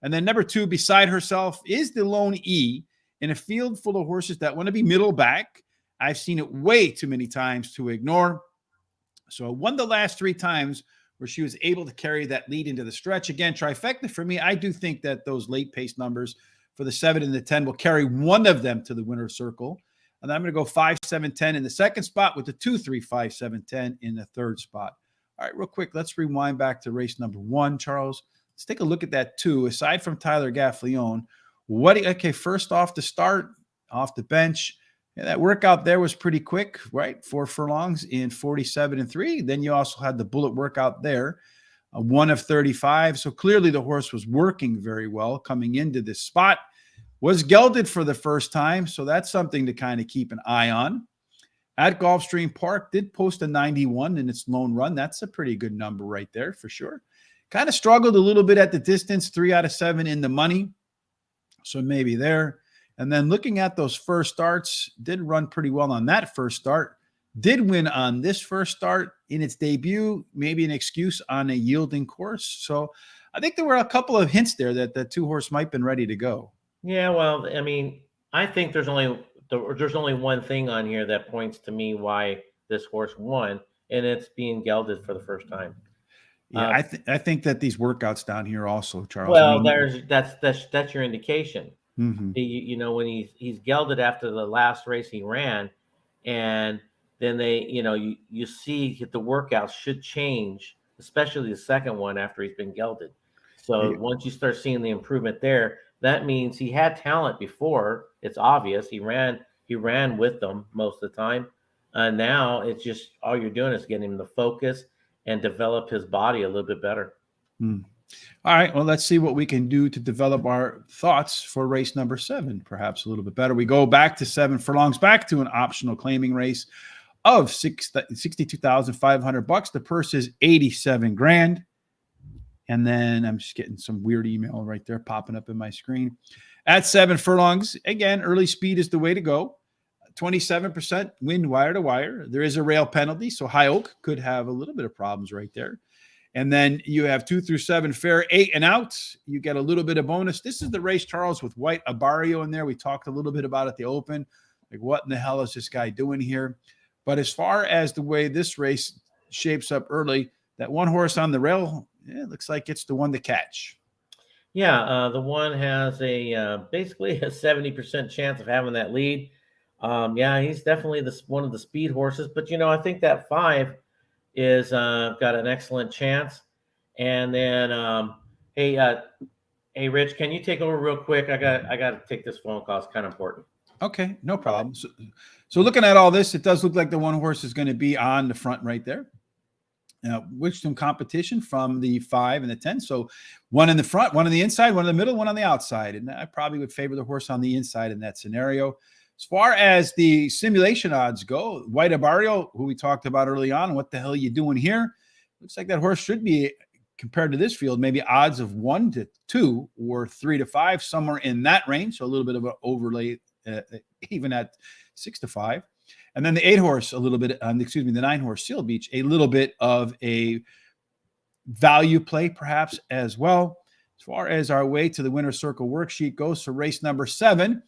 And then number 2 beside herself is the Lone E in a field full of horses that want to be middle back. I've seen it way too many times to ignore. So it won the last 3 times where she was able to carry that lead into the stretch. Again, trifecta for me. I do think that those late pace numbers for the 7 and the 10 will carry one of them to the winner's circle. And then I'm going to go 5, 7, 10 in the second spot with the 2, 3, 5, 7, 10 in the third spot. All right, real quick, let's rewind back to race number 1, Charles. Let's take a look at that 2. Aside from Tyler Gaffleone, first off the start, off the bench, yeah, that workout there was pretty quick, right? 4 furlongs in 47 and 3. Then you also had the bullet workout there, 1 of 35. So clearly the horse was working very well coming into this spot. Was gelded for the first time, so that's something to kind of keep an eye on. At Gulfstream Park, did post a 91 in its lone run. That's a pretty good number right there for sure. Kind of struggled a little bit at the distance, 3 out of 7 in the money. So maybe there. And then looking at those first starts, did run pretty well on that first start. Did win on this first start in its debut, maybe an excuse on a yielding course. So I think there were a couple of hints there that the 2 horse might have been ready to go. Yeah, well, I mean, I think there's only one thing on here that points to me why this horse won, and it's being gelded for the first time. Yeah, I think that these workouts down here also, Charles. Well, that's your indication. Mm-hmm. When he's gelded after the last race he ran, and then you see the workouts should change, especially the second one after he's been gelded. So once you start seeing the improvement there, that means he had talent before. It's obvious he ran with them most of the time. Now it's just all you're doing is getting him to focus and develop his body a little bit better. All right, well, let's see what we can do to develop our thoughts for race number 7, perhaps a little bit better. We go back to 7 furlongs, back to an optional claiming race of $62,500. The purse is $87,000. And then I'm just getting some weird email right there popping up in my screen. At 7 furlongs, again, early speed is the way to go. 27% wind wire to wire. There is a rail penalty, so High Oak could have a little bit of problems right there. And then you have 2 through 7 fair, 8 and out. You get a little bit of bonus. This is the race, Charles, with White Abarrio in there. We talked a little bit about it at the Open. Like, what in the hell is this guy doing here? But as far as the way this race shapes up early, that 1 horse on the rail, it looks like it's the one to catch. Yeah, the one has basically a 70% chance of having that lead. Yeah, he's definitely one of the speed horses. But, I think that 5 is got an excellent chance. And then, hey, Rich, can you take over real quick? I got to take this phone call. It's kind of important. Okay, no problem. So looking at all this, it does look like the 1 horse is going to be on the front right there. With some competition from the 5 and the 10. So 1 in the front, 1 on the inside, 1 in the middle, 1 on the outside. And I probably would favor the horse on the inside in that scenario. As far as the simulation odds go, White Abarrio, who we talked about early on, what the hell are you doing here? Looks like that horse should be, compared to this field, maybe odds of 1 to 2 or 3 to 5, somewhere in that range. So a little bit of an overlay, even at 6 to 5. And then the 8 horse, a little bit, the 9 horse Seal Beach, a little bit of a value play perhaps as well. As far as our way to the winner's circle worksheet goes for race number 7,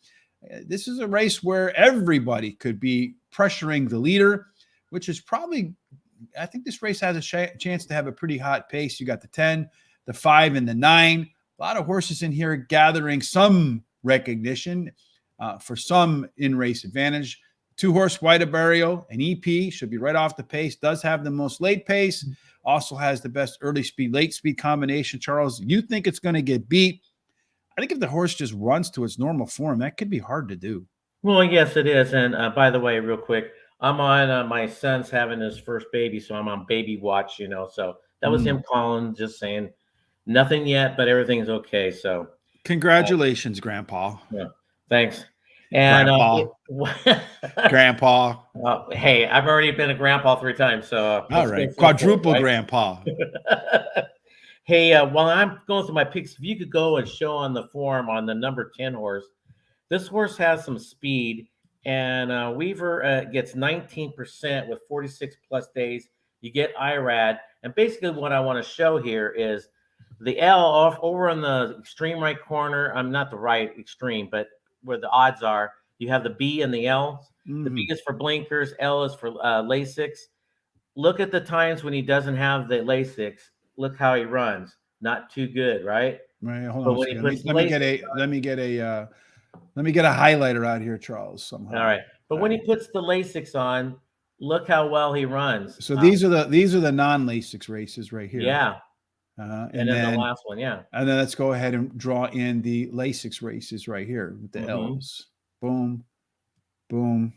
this is a race where everybody could be pressuring the leader, which is probably, I think this race has a chance to have a pretty hot pace. You got the 10, the 5, and the 9. A lot of horses in here gathering some recognition for some in-race advantage. 2 horse White Abarrio, an EP, should be right off the pace, does have the most late pace, also has the best early speed, late speed combination. Charles, you think it's going to get beat? I think if the horse just runs to its normal form, that could be hard to do. Well, yes, it is. And by the way, real quick, I'm on my son's having his first baby, so I'm on baby watch, So that was him calling, just saying nothing yet, but everything's okay. So congratulations, Grandpa. Yeah, thanks. And Grandpa. Hey, I've already been a grandpa 3 times, so all right, quadruple right? Grandpa. Hey, while I'm going through my picks, if you could go and show on the form on the number 10 horse, This horse has some speed, and Weaver gets 19% with 46 plus days. You get IRAD, and basically what I want to show here is the L off over in the extreme right corner. I'm not the right extreme, but where the odds are, you have the B and the L. The B is for blinkers, L is for Lasix. Look at the times when he doesn't have the Lasix. Look how he runs. Not too good, right? Right, hold But on a when he second. puts Let me get Lasix a highlighter out here, Charles, somehow. All right. But All when right. he puts the Lasix on, look how well he runs. So these are the non-Lasix races right here. Yeah. And then the then last one, yeah. and then let's go ahead and draw in the Lasix races right here with the L's. Boom, boom.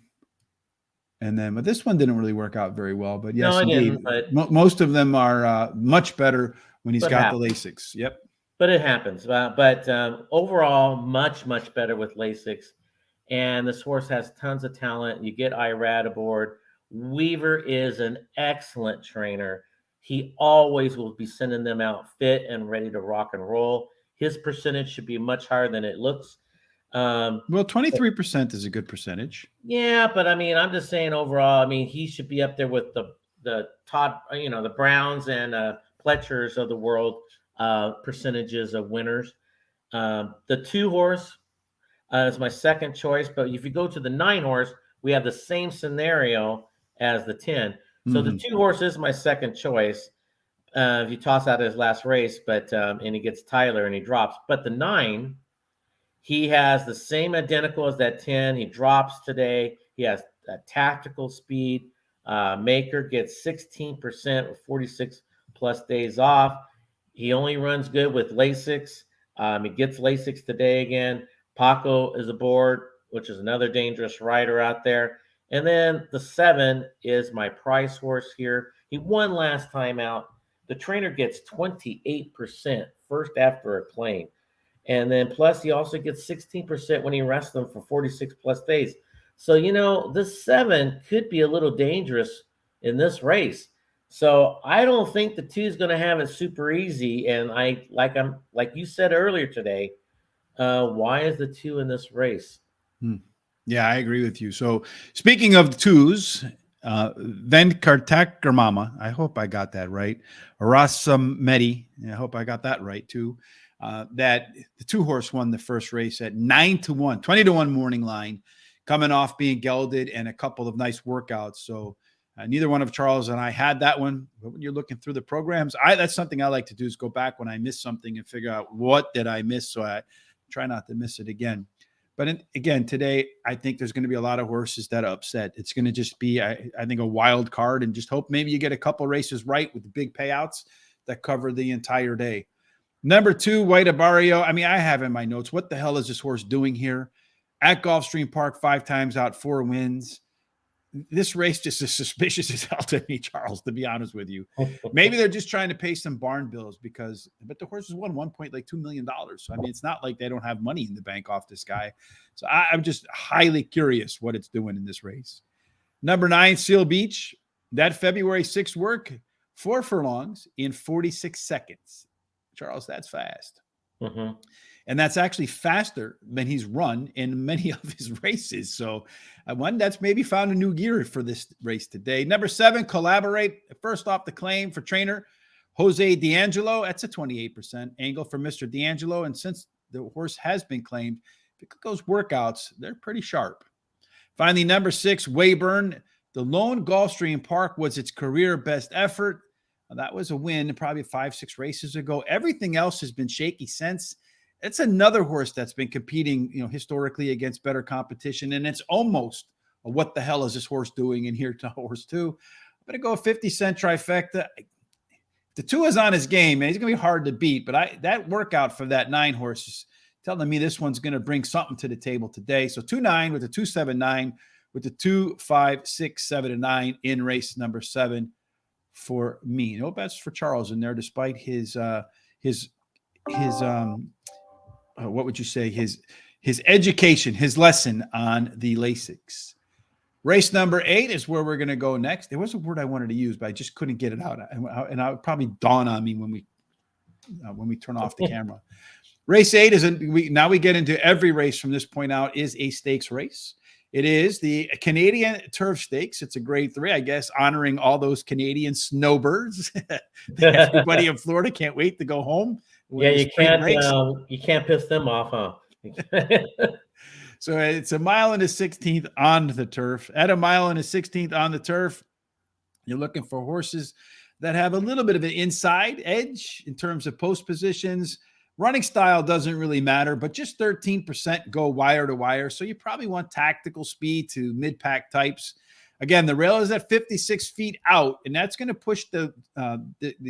And then, but this one didn't really work out very well. But yes, No, it indeed, didn't, but most of them are much better when he's But got happens. the Lasix. Yep. but it happens. But overall, much better with Lasix. And this horse has tons of talent. You get Irad aboard. Weaver is an excellent trainer. He always will be sending them out fit and ready to rock and roll. His percentage should be much higher than it looks. Well, 23% is a good percentage. Yeah, but I mean, I'm just saying overall. I mean, he should be up there with the Todd, the Browns and Pletchers of the world percentages of winners. The 2 horse is my second choice, but if you go to the 9 horse, we have the same scenario as the 10. So the 2 horse is my second choice. If you toss out his last race, but and he gets Tyler and he drops, but the 9. He has the same identical as that 10. He drops today. He has a tactical speed. Maker gets 16% with 46 plus days off. He only runs good with Lasix. He gets Lasix today again. Paco is aboard, which is another dangerous rider out there. And then the 7 is my price horse here. He won last time out. The trainer gets 28% first after a claim. And then plus he also gets 16% when he rests them for 46 plus days. So, this 7 could be a little dangerous in this race. So I don't think the 2 is going to have it super easy. And like you said earlier today, why is the 2 in this race? Yeah, I agree with you. So speaking of the 2s, Venkartakarmama, I hope I got that right. Rasamedi, I hope I got that right too. That the 2 horse won the first race at 9-1, 20-1 morning line, coming off being gelded and a couple of nice workouts. So neither one of Charles and I had that one. But when you're looking through the programs, that's something I like to do is go back when I miss something and figure out what did I miss. So I try not to miss it again. But again, today, I think there's going to be a lot of horses that are upset. It's going to just be, I think, a wild card, and just hope maybe you get a couple races right with the big payouts that cover the entire day. Number 2, White Abario. I mean, I have in my notes, what the hell is this horse doing here? At Gulfstream Park, 5 times out, 4 wins. This race just is suspicious as hell to me, Charles, to be honest with you. Maybe they're just trying to pay some barn bills but the horse has won $1.2 million. So, I mean, it's not like they don't have money in the bank off this guy. So I'm just highly curious what it's doing in this race. Number 9, Seal Beach. That February 6th work, 4 furlongs in 46 seconds. Charles, that's fast. And that's actually faster than he's run in many of his races. So one that's maybe found a new gear for this race today. Number 7, Collaborate. First off the claim for trainer Jose D'Angelo. That's a 28% angle for Mr. D'Angelo. And since the horse has been claimed, if it goes workouts, they're pretty sharp. Finally, number 6, Weyburn. The lone Gulfstream Park was its career best effort. That was a win probably 5-6 races ago. Everything else has been shaky since. It's another horse that's been competing, historically against better competition. And it's almost what the hell is this horse doing in here to horse 2? I'm going to go a 50-cent trifecta. The 2 is on his game, man. He's going to be hard to beat. But that workout for that 9 horse is telling me this one's going to bring something to the table today. So 2-9 with the 2-7-9 with the 2-5-6-7-9 in race number 7 for me. No bets for Charles in there, despite his what would you say, his education, his lesson on the Lasix. Race number 8 is where we're going to go next. There was a word I wanted to use, but I just couldn't get it out. And it would probably dawn on me when we turn off the camera. Race 8 is now we get into every race from this point out is a stakes race. It is the Canadian Turf Stakes. It's a grade 3, I guess, honoring all those Canadian snowbirds. Everybody in Florida can't wait to go home. Yeah, you can't piss them off, huh? So it's a mile and a 16th on the turf. At a mile and a 16th on the turf, you're looking for horses that have a little bit of an inside edge in terms of post positions. Running style doesn't really matter, but just 13% go wire to wire. So you probably want tactical speed to mid-pack types. Again, the rail is at 56 feet out, and that's going to push the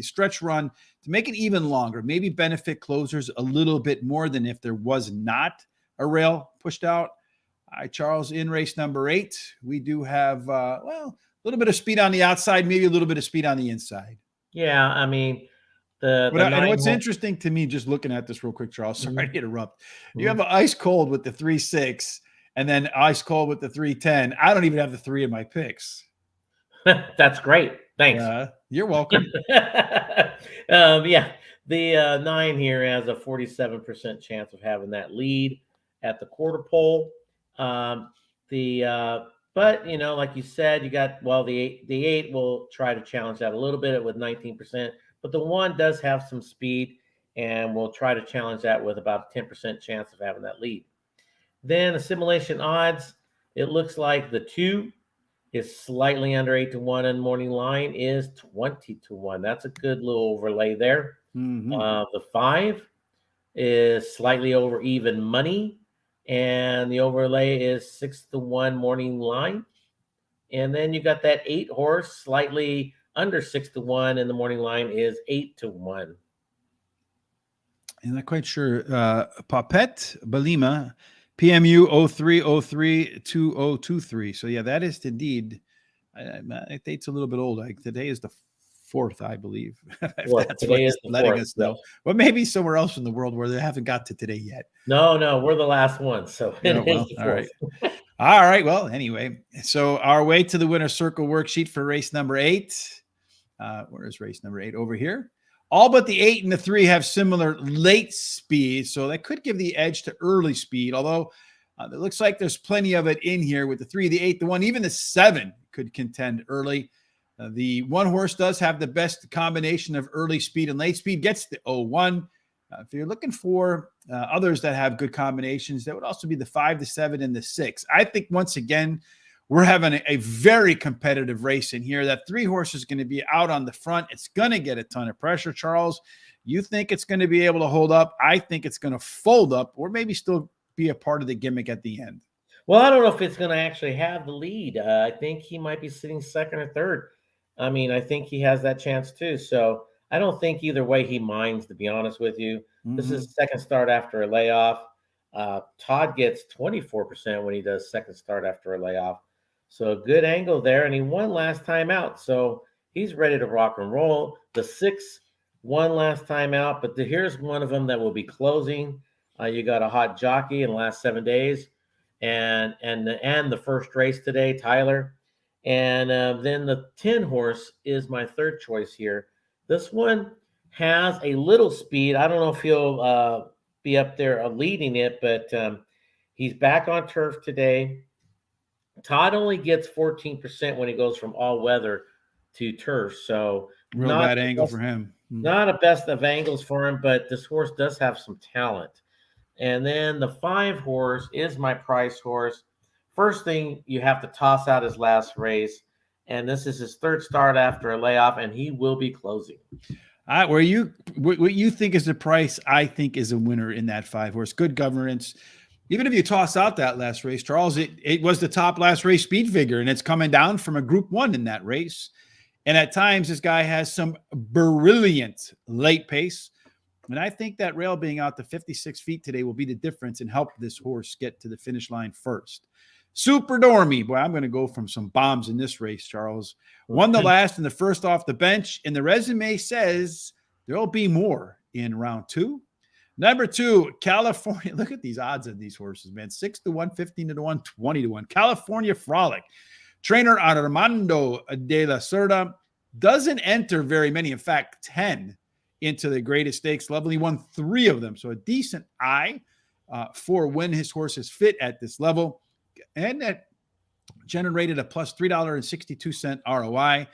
stretch run to make it even longer, maybe benefit closers a little bit more than if there was not a rail pushed out. All right, Charles, in race number 8, we do have, a little bit of speed on the outside, maybe a little bit of speed on the inside. Yeah, I mean, and what's interesting to me, just looking at this real quick, Charles, sorry to interrupt. You have an ice cold with the 3.6 and then ice cold with the 3.10. I don't even have the 3 in my picks. That's great. Thanks. You're welcome. Yeah, the 9 here has a 47% chance of having that lead at the quarter pole. But like you said, you got the 8 will try to challenge that a little bit with 19%. But the 1 does have some speed, and we'll try to challenge that with about a 10% chance of having that lead. Then assimilation odds, it looks like the 2 is slightly under 8-1, and morning line is 20-1. That's a good little overlay there. Mm-hmm. The 5 is slightly over even money, and the overlay is 6-1 morning line. And then you got that 8 horse slightly under 6-1, and the morning line is 8-1. I'm not quite sure. Papet Balima, PMU 03032023. So yeah, that is indeed. I think it's a little bit old. Today is the 4th, I believe. That's today is letting 4th, us know. Yes. But maybe somewhere else in the world where they haven't got to today yet. No, we're the last one. So all right. All right. Well, anyway, so our way to the winner circle worksheet for race number 8. Where is race number 8? Over here. All but the 8 and the 3 have similar late speed, so that could give the edge to early speed, although it looks like there's plenty of it in here with the 3, the 8, the 1, even the 7 could contend early. The 1 horse does have the best combination of early speed and late speed, gets the 0-1. If you're looking for others that have good combinations, that would also be the 5, the 7, and the 6. I think, once again, we're having a very competitive race in here. That 3 horse is going to be out on the front. It's going to get a ton of pressure. Charles, you think it's going to be able to hold up? I think it's going to fold up, or maybe still be a part of the gimmick at the end. Well, I don't know if it's going to actually have the lead. I think he might be sitting 2nd or 3rd. I mean, I think he has that chance too. So I don't think either way he minds, to be honest with you. Mm-hmm. This is 2nd start after a layoff. Todd gets 24% when he does 2nd start after a layoff. So a good angle there, and he won last time out. So he's ready to rock and roll. The 6 won last time out, but here's one of them that will be closing. You got a hot jockey in the last 7 days, and the first race today, Tyler. And then the 10 horse is my 3rd choice here. This one has a little speed. I don't know if he'll be up there leading it, but he's back on turf today. Todd only gets 14% when he goes from all weather to turf. So real bad angle for him. Not a best of angles for him, but this horse does have some talent. And then the 5 horse is my price horse. First thing you have to toss out his last race. And this is his 3rd start after a layoff, and he will be closing. What you think is the price, I think is a winner in that 5 horse. Good governance. Even if you toss out that last race, Charles, it was the top last race speed figure, and it's coming down from a Group 1 in that race. And at times, this guy has some brilliant late pace. And I think that rail being out to 56 feet today will be the difference and help this horse get to the finish line first. Super Dormy. Boy, I'm going to go from some bombs in this race, Charles. Won the last and the first off the bench, and the resume says there'll be more in round 2. Number 2, California. Look at these odds of these horses, man. 6-1, 15-1, 20-1. California Frolic. Trainer Armando de la Cerda doesn't enter very many. In fact, 10 into the greatest stakes level. He won 3 of them. So a decent eye for when his horses fit at this level. And that generated a plus $3.62 ROI.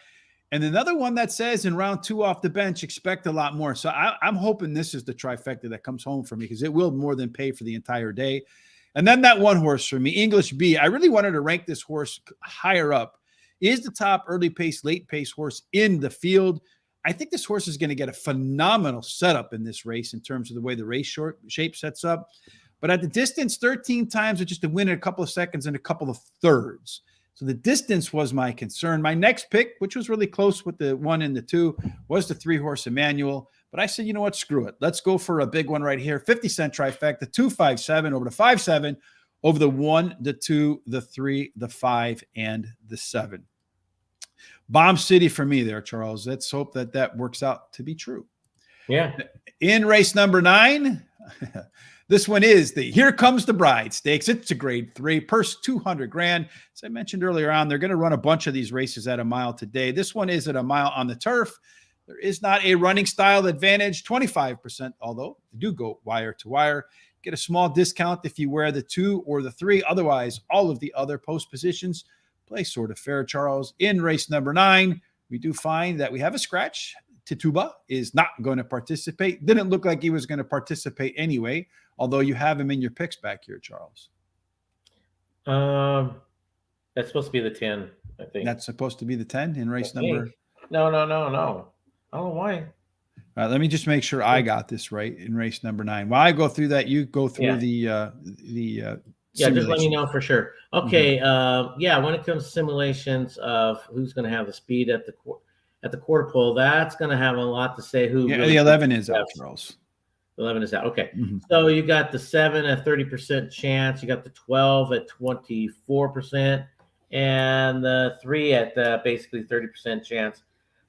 And another one that says in round 2 off the bench, expect a lot more. So I'm hoping this is the trifecta that comes home for me, because it will more than pay for the entire day. And then that one horse for me, English B. I really wanted to rank this horse higher up. Is the top early pace, late pace horse in the field. I think this horse is going to get a phenomenal setup in this race in terms of the way the race shape sets up. But at the distance, 13 times with just a win in a couple of seconds and a couple of thirds. So the distance was my concern. My next pick, which was really close with the 1 and the 2, was the 3-horse Emmanuel. But I said, you know what? Screw it. Let's go for a big one right here. 50-cent trifecta, 2-5-7 over the 5-7, over the 1, the 2, the 3, the 5, and the 7. Bomb City for me there, Charles. Let's hope that that works out to be true. Yeah. In race number 9, this one is the Here Comes the Bride Stakes. It's a grade 3, purse $200,000. As I mentioned earlier on, they're going to run a bunch of these races at a mile today. This one is at a mile on the turf. There is not a running style advantage, 25%, although they do go wire to wire. Get a small discount if you wear the 2 or the 3. Otherwise, all of the other post positions play sort of fair, Charles. In race number 9, we do find that we have a scratch. Tituba is not going to participate. Didn't look like he was going to participate anyway, although you have him in your picks back here, Charles. That's supposed to be the 10, I think. That's supposed to be the 10 in race number. No. I don't know why. All right, let me just make sure I got this right in race number 9. While I go through that, you go through the just let me know for sure. Okay. When it comes to simulations of who's going to have the speed at the quarter pole, that's going to have a lot to say. The 11 is out, Charles. 11 is out. Okay. So you got the 7 at 30% chance. You got the 12 at 24%, and the 3 at basically 30% chance.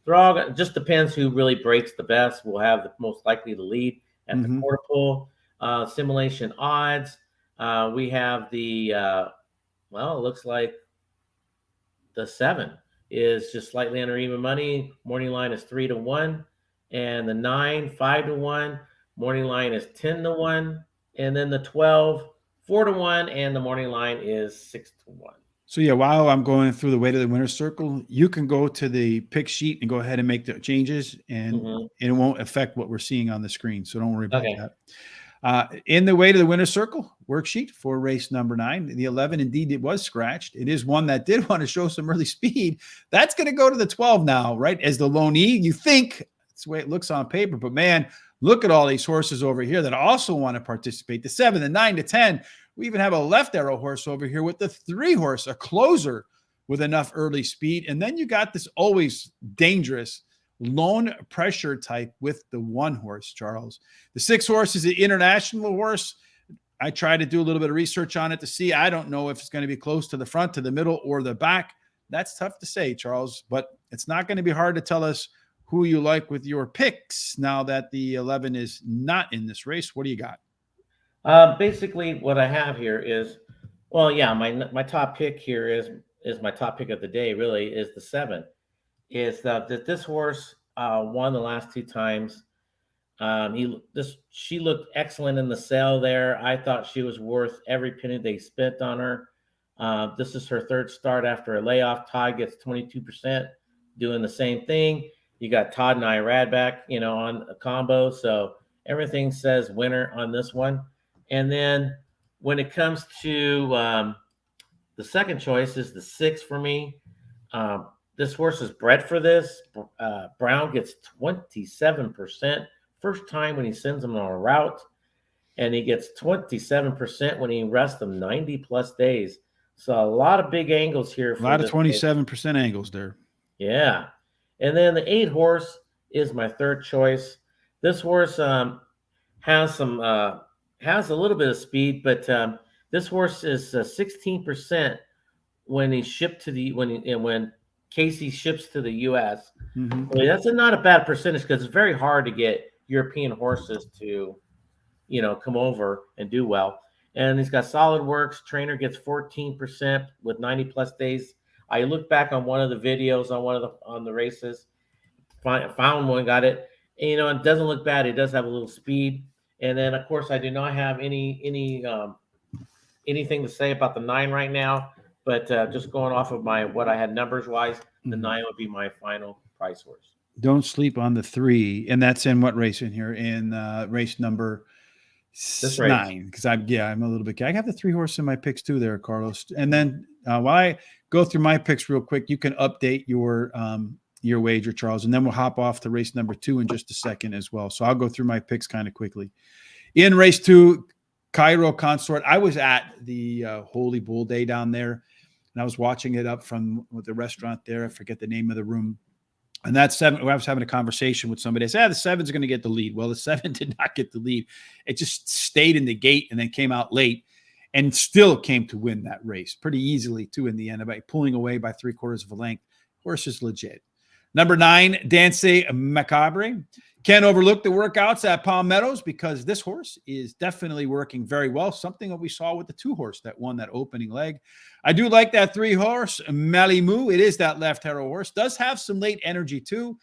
They're all just depends who really breaks the best. Will have the most likely to lead at the quarter pole. Simulation odds. We have the it looks like the 7 is just slightly under even money. Morning line is 3-1, and the 9 5-1. Morning line is 10-1, and then the 12 4-1, and the morning line is 6-1. So while I'm going through the weight of the winner's circle, you can go to the pick sheet and go ahead and make the changes, and it won't affect what we're seeing on the screen. So don't worry about that. In the weight of the winner's circle worksheet for race number 9, the 11, indeed, it was scratched. It is one that did want to show some early speed. That's going to go to the 12 now, right? As the lone E, you think that's the way it looks on paper, but man, look at all these horses over here that also want to participate. The 7, the 9, the 10. We even have a left arrow horse over here with the 3 horse, a closer with enough early speed. And then you got this always dangerous lone pressure type with the 1 horse, Charles. The 6 horse is an international horse. I tried to do a little bit of research on it to see. I don't know if it's going to be close to the front, to the middle, or the back. That's tough to say, Charles, but it's not going to be hard to tell us who you like with your picks now that the 11 is not in this race. What do you got? Basically, what I have here is, my top pick here is my top pick of the day. Really, is the 7. Is that this horse won the last 2 times. She looked excellent in the sale there. I thought she was worth every penny they spent on her. This is her 3rd start after a layoff. Todd gets 22%, doing the same thing. You got Todd and Irad back, on a combo. So everything says winner on this one. And then when it comes to the second choice is the 6 for me. This horse is bred for this. Brown gets 27%. First time when he sends them on a route. And he gets 27% when he rests them 90-plus days. So a lot of big angles here. A lot of 27% angles there. Yeah. And then the 8 horse is my 3rd choice. This horse has a little bit of speed, but this horse is 16% when he shipped to when Casey ships to the U.S. So that's not a bad percentage, because it's very hard to get European horses to, come over and do well. And he's got solid works. Trainer gets 14% with 90-plus days. I looked back on one of the videos on the races, found one, got it. It doesn't look bad. It does have a little speed. And then, of course, I do not have anything to say about the 9 right now. But just going off of what I had numbers wise, the 9 would be my final price horse. Don't sleep on the 3, and that's in what race in here? In race number This race. 9, because I'm a little bit. I have the 3 horse in my picks too, there, Carlos. And then while I go through my picks real quick, you can update your wager, Charles, and then we'll hop off to race number 2 in just a second as well. So I'll go through my picks kind of quickly. In race 2, Cairo Consort. I was at the Holy Bull Day down there, and I was watching it up from the restaurant there. I forget the name of the room. And that 7, I was having a conversation with somebody. I said, the 7's going to get the lead. Well, the 7 did not get the lead. It just stayed in the gate and then came out late and still came to win that race pretty easily, too, in the end, by pulling away by 3/4 of a length. Horse is legit. Number 9, Danse Macabre. Can't overlook the workouts at Palm Meadows because this horse is definitely working very well. Something that we saw with the 2 horse that won that opening leg. I do like that 3 horse, Malimu. It is that left arrow horse. Does have some late energy too.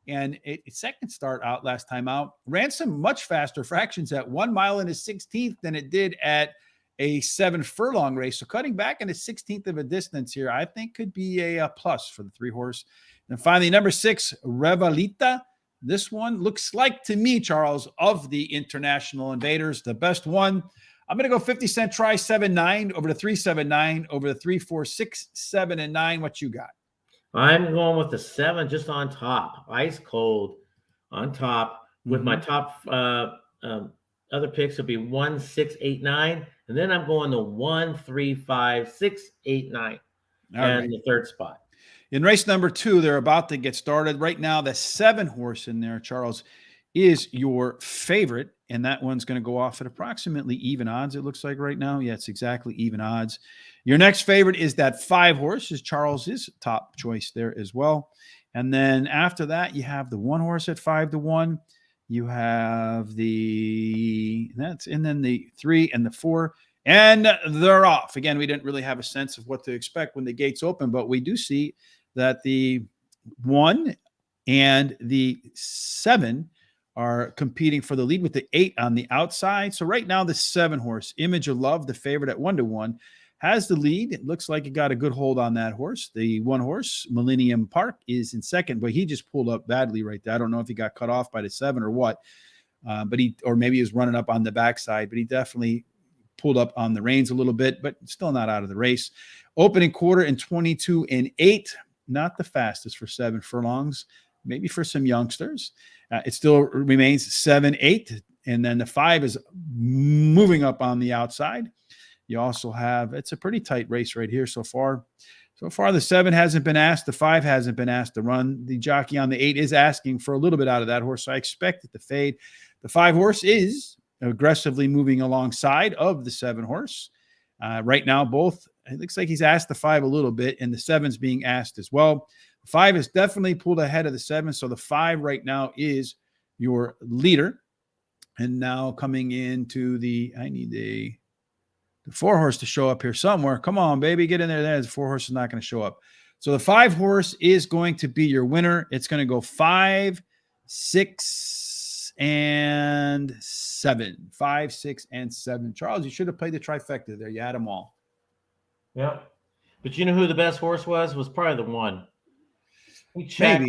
And its second start out last time out ran some much faster fractions at 1 mile and a 16th than it did at a 7 furlong race. So cutting back in a 16th of a distance here, I think could be a plus for the 3 horse. And finally, number 6, Revalita. This one looks like to me, Charles, of the International Invaders, the best one. I'm going to go 50 cent try 7-9 over the 3-7-9 over the 3-4-6, 7 and 9. What you got? I'm going with the 7 just on top, ice cold on top. With my top other picks would be 1, 6, 8, 9, and then I'm going to 1, 3, 5, 6, 8, 9, and the third spot. In race number 2, they're about to get started. Right now, the 7 horse in there, Charles, is your favorite, and that one's going to go off at approximately even odds, it looks like right now. Yeah, it's exactly even odds. Your next favorite is that 5 horse, is Charles's top choice there as well. And then after that, you have the 1 horse at 5-1. You have and then the 3 and the 4. And they're off. Again, we didn't really have a sense of what to expect when the gates open, but we do see that the 1 and the 7 are competing for the lead with the 8 on the outside. So right now, the 7 horse, Image of Love, the favorite at 1-1, has the lead. It looks like it got a good hold on that horse. The 1 horse, Millennium Park, is in second, but he just pulled up badly right there. I don't know if he got cut off by the 7 or what, or maybe he was running up on the backside, but he definitely pulled up on the reins a little bit, but still not out of the race. Opening quarter in 22 and 8, not the fastest for 7 furlongs, maybe for some youngsters. It still remains 7-8, and then the 5 is moving up on the outside. You also have, it's a pretty tight race right here so far. So far, the 7 hasn't been asked. The 5 hasn't been asked to run. The jockey on the 8 is asking for a little bit out of that horse, so I expect it to fade. The 5 horse is aggressively moving alongside of the 7 horse. Right now, both, it looks like he's asked the 5 a little bit, and the 7's being asked as well. The 5 is definitely pulled ahead of the 7, so the 5 right now is your leader. And now coming into I need the 4 horse to show up here somewhere. Come on, baby, get in there. The 4 horse is not going to show up. So the 5 horse is going to be your winner. It's going to go 5, 6, and 7. 5, 6, and 7. Charles, you should have played the trifecta there. You had them all. Yeah. But you know who the best horse was? Was probably the 1. He checked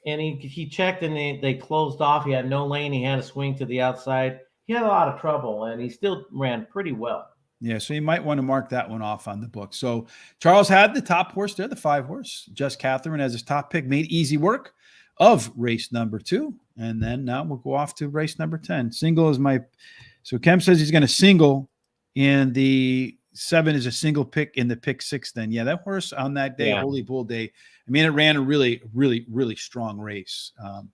and he checked and they closed off. He had no lane. He had a swing to the outside. He had a lot of trouble, and he still ran pretty well. Yeah, so you might want to mark that one off on the book. So Charles had the top horse there, the 5 horse. Just Catherine as his top pick, made easy work of race number 2. And then now we'll go off to race number 10. Single is so Kem says he's going to single in the 7 is a single pick in the pick 6 then. Yeah, that horse on that day, Holy Bull Day, I mean, it ran a really, really, really strong race. And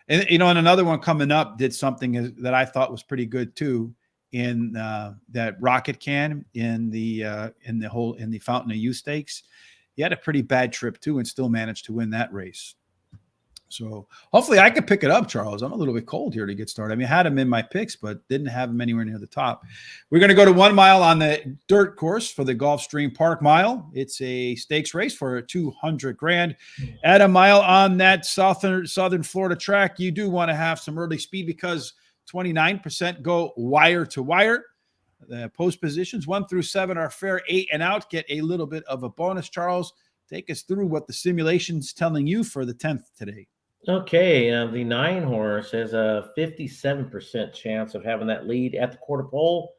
another one coming up did something that I thought was pretty good too in that Rocket Can in the Fountain of Youth Stakes. He had a pretty bad trip too and still managed to win that race. So hopefully I could pick it up, Charles. I'm a little bit cold here to get started. I mean, I had him in my picks, but didn't have him anywhere near the top. We're going to go to 1 mile on the dirt course for the Gulfstream Park Mile. It's a stakes race for 200 grand. At a mile on that southern Florida track, you do want to have some early speed because 29% go wire to wire. The post positions 1 through 7 are fair, 8 and out. Get a little bit of a bonus. Charles, take us through what the simulation's telling you for the 10th today. Okay, the 9 horse has a 57% chance of having that lead at the quarter pole,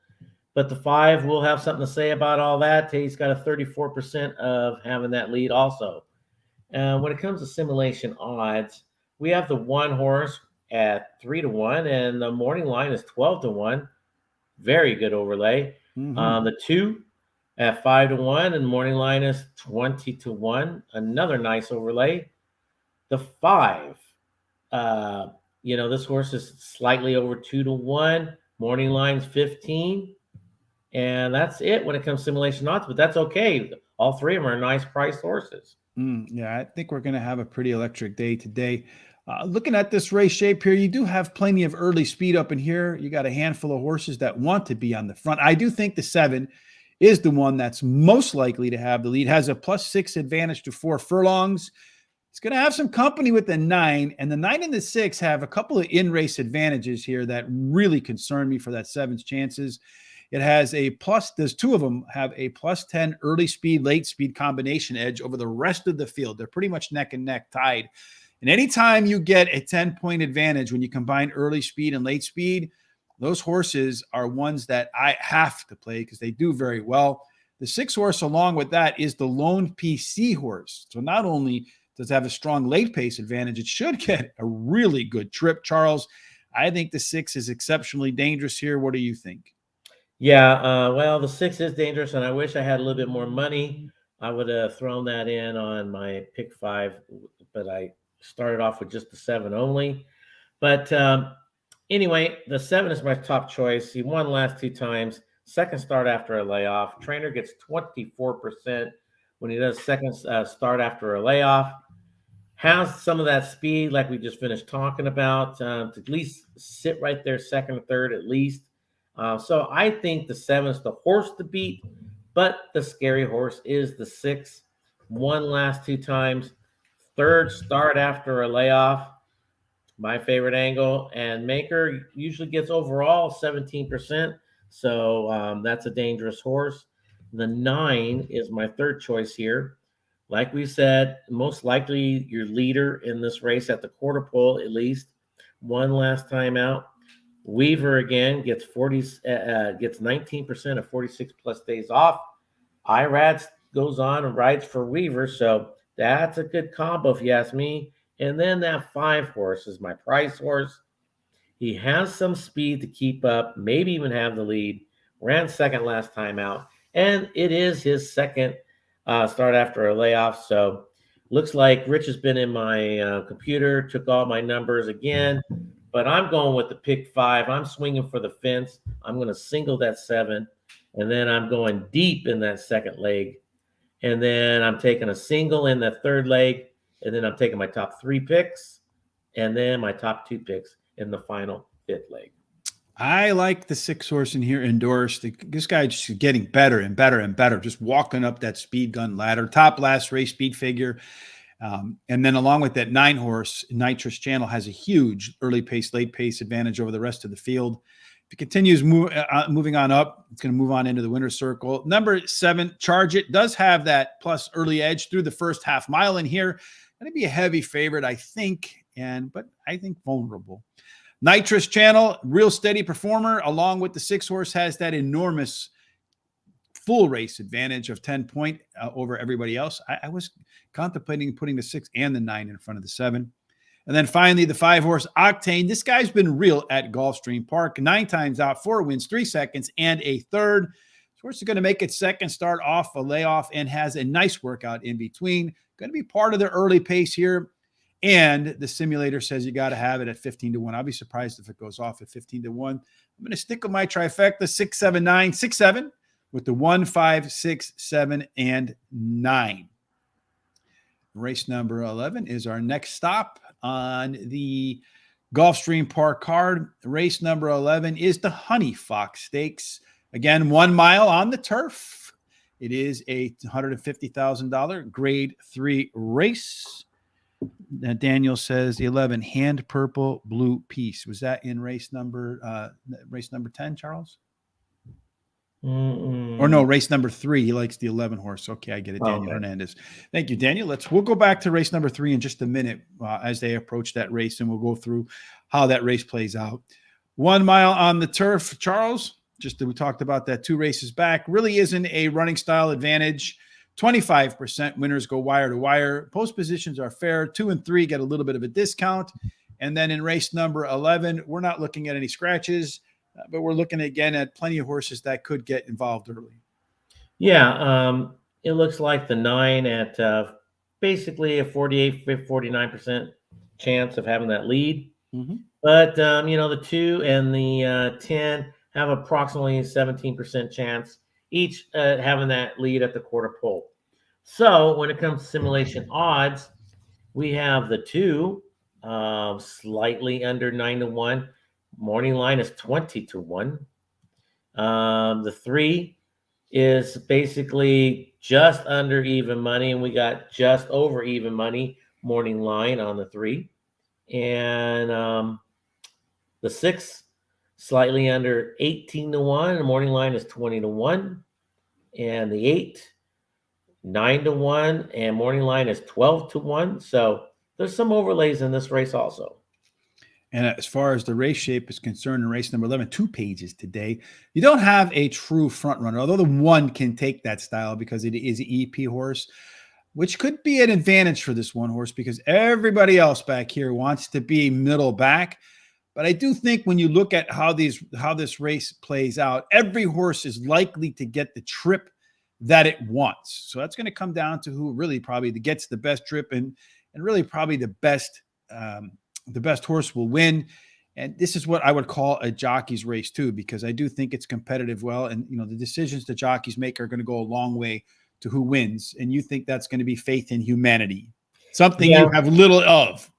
but the 5 will have something to say about all that. He's got a 34% of having that lead also. When it comes to simulation odds, we have the 1 horse at 3-1, and the morning line is 12-1. Very good overlay. The 2 at 5-1, and the morning line is 20-1. Another nice overlay. The 5, this horse is slightly over 2-1. Morning line's 15. And that's it when it comes to simulation odds, but that's okay. All 3 of them are nice priced horses. Yeah, I think we're going to have a pretty electric day today. Looking at this race shape here, you do have plenty of early speed up in here. You got a handful of horses that want to be on the front. I do think the 7 is the one that's most likely to have the lead. Has a +6 advantage to 4 furlongs. It's going to have some company with the 9, and the 9 and the 6 have a couple of in-race advantages here that really concern me for that 7's chances. It has there's 2 of them have a +10 early speed, late speed combination edge over the rest of the field. They're pretty much neck and neck tied. And anytime you get a 10-point advantage when you combine early speed and late speed, those horses are ones that I have to play because they do very well. The 6 horse along with that is the lone PC horse. So not only does it have a strong late pace advantage, it should get a really good trip. Charles, I think the 6 is exceptionally dangerous here. What do you think? Yeah, well, the 6 is dangerous, and I wish I had a little bit more money. I would have thrown that in on my pick 5, but I started off with just the 7 only. But anyway, the 7 is my top choice. He won last 2 times. Second start after a layoff. Trainer gets 24% when he does second start after a layoff. Has some of that speed, like we just finished talking about, to at least sit right there, second or third at least. So I think the 7 is the horse to beat, but the scary horse is the 6. Won last 2 times. Third start after a layoff. My favorite angle, and Maker usually gets overall 17%. So that's a dangerous horse. The 9 is my third choice here. Like we said, most likely your leader in this race at the quarter pole, at least. Won last time out. Weaver again gets 19% of 46 plus days off. IRAD goes on and rides for Weaver, so that's a good combo if you ask me. And then that 5 horse is my price horse. He has some speed to keep up, maybe even have the lead. Ran second last time out, and it is his second start after a layoff. So looks like Rich has been in my computer, took all my numbers again. But I'm going with the pick 5. I'm swinging for the fence. I'm going to single that 7. And then I'm going deep in that second leg. And then I'm taking a single in that third leg. And then I'm taking my top 3 picks. And then my top 2 picks in the final 5th leg. I like the 6 horse in here endorsed. This guy's just getting better and better and better, just walking up that speed gun ladder. Top last race speed figure. And then along with that 9 horse, Nitrous Channel has a huge early pace, late pace advantage over the rest of the field. If it continues moving on up, it's going to move on into the winner's circle. Number 7, Charge It, does have that plus early edge through the first half mile in here. Going to be a heavy favorite, I think, but I think vulnerable. Nitrous Channel, real steady performer, along with the 6 horse, has that enormous full race advantage of 10 point over everybody else. I was contemplating putting the 6 and the 9 in front of the 7. And then finally, the 5 horse Octane. This guy's been real at Gulfstream Park. 9 times out, 4 wins, 3 seconds, and a third. This horse is going to make its second start off a layoff and has a nice workout in between. Going to be part of the early pace here. And the simulator says you got to have it at 15-1. I'll be surprised if it goes off at 15-1. I'm going to stick with my trifecta, 6, 7, 9, 6, 7 with the 1, 5, 6, 7, and 9. Race number 11 is our next stop on the Gulfstream Park card. Race number 11 is the Honey Fox Stakes. Again, 1 mile on the turf. It is a $150,000 grade 3 race. Daniel says the 11 hand purple blue piece. Was that in race number 10, Charles? Or no, race number 3. He likes the 11 horse. Okay, I get it. Daniel Hernandez. Thank you, Daniel. We'll go back to race number 3 in just a minute as they approach that race, and we'll go through how that race plays out. 1 mile on the turf, Charles. Just that we talked about that 2 races back. Really isn't a running style advantage. 25% winners go wire to wire. Post positions are fair. 2 and 3 get a little bit of a discount. And then in race number 11, we're not looking at any scratches, but we're looking again at plenty of horses that could get involved early. Yeah, it looks like the 9 at basically a 49% chance of having that lead. Mm-hmm. But, the 2 and the 10 have approximately 17% chance each having that lead at the quarter pole. So when it comes to simulation odds, we have the 2 slightly under 9-1. Morning line is 20-1. The 3 is basically just under even money, and we got just over even money morning line on the 3. And the 6 slightly under 18-1. The morning line is 20-1. And the 8, 9-1, and morning line is 12-1. So there's some overlays in this race also. And as far as the race shape is concerned, in race number 11, 2 pages today, you don't have a true front runner, although the 1 can take that style because it is an EP horse, which could be an advantage for this 1 horse because everybody else back here wants to be middle back. But I do think when you look at how this race plays out, every horse is likely to get the trip that it wants. So that's going to come down to who really probably gets the best trip and really probably the best horse will win. And this is what I would call a jockey's race too, because I do think it's competitive well. And, the decisions the jockeys make are going to go a long way to who wins. And you think that's going to be faith in humanity, something you have little of.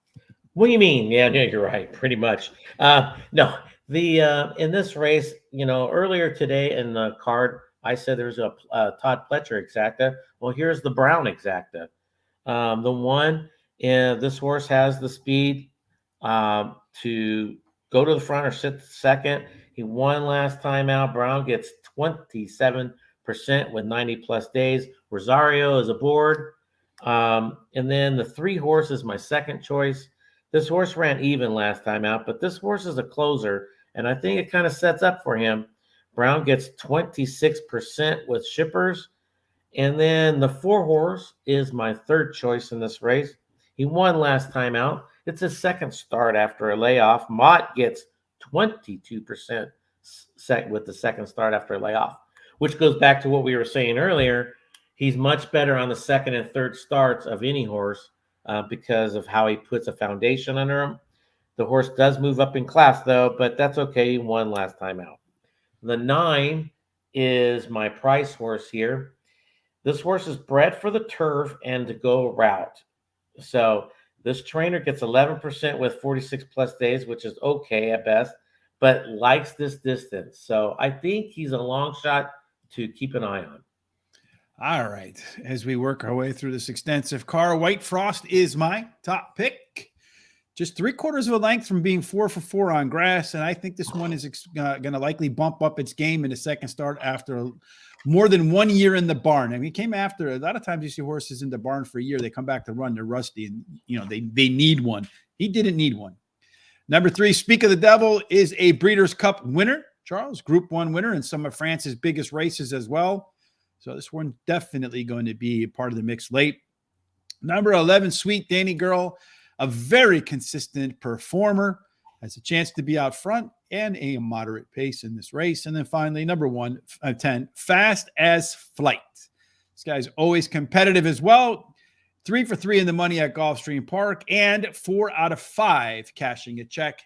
What do you mean? Yeah, you're right. Pretty much. No, in this race, earlier today in the card, I said there's a Todd Pletcher exacta. Well, here's the Brown exacta. The 1, this horse has the speed to go to the front or sit second. He won last time out. Brown gets 27% with 90 plus days. Rosario is aboard. And then the 3 horse is my second choice. This horse ran even last time out, but this horse is a closer, and I think it kind of sets up for him. Brown gets 26% with shippers. And then the 4 horse is my third choice in this race. He won last time out. It's his second start after a layoff. Mott gets 22% with the second start after a layoff, which goes back to what we were saying earlier. He's much better on the second and third starts of any horse because of how he puts a foundation under him. The horse does move up in class, though, but that's okay. He won last time out. The 9 is my price horse here. This horse is bred for the turf and to go route. So this trainer gets 11% with 46 plus days, which is okay at best, but likes this distance. So I think he's a long shot to keep an eye on. All right. As we work our way through this extensive car, White Frost is my top pick. Just 3/4 of a length from being 4 for 4 on grass. And I think this one is going to likely bump up its game in the second start after more than 1 year in the barn. I mean, he came after a lot of times you see horses in the barn for a year. They come back to run. They're rusty and, they need one. He didn't need one. Number 3, Speak of the Devil, is a Breeders' Cup winner. Charles, Group 1 winner in some of France's biggest races as well. So this one definitely going to be a part of the mix late. Number 11, Sweet Danny Girl, a very consistent performer, has a chance to be out front and a moderate pace in this race. And then finally, number 10, Fast as Flight. This guy's always competitive as well. 3 for 3 in the money at Gulfstream Park and 4 out of 5 cashing a check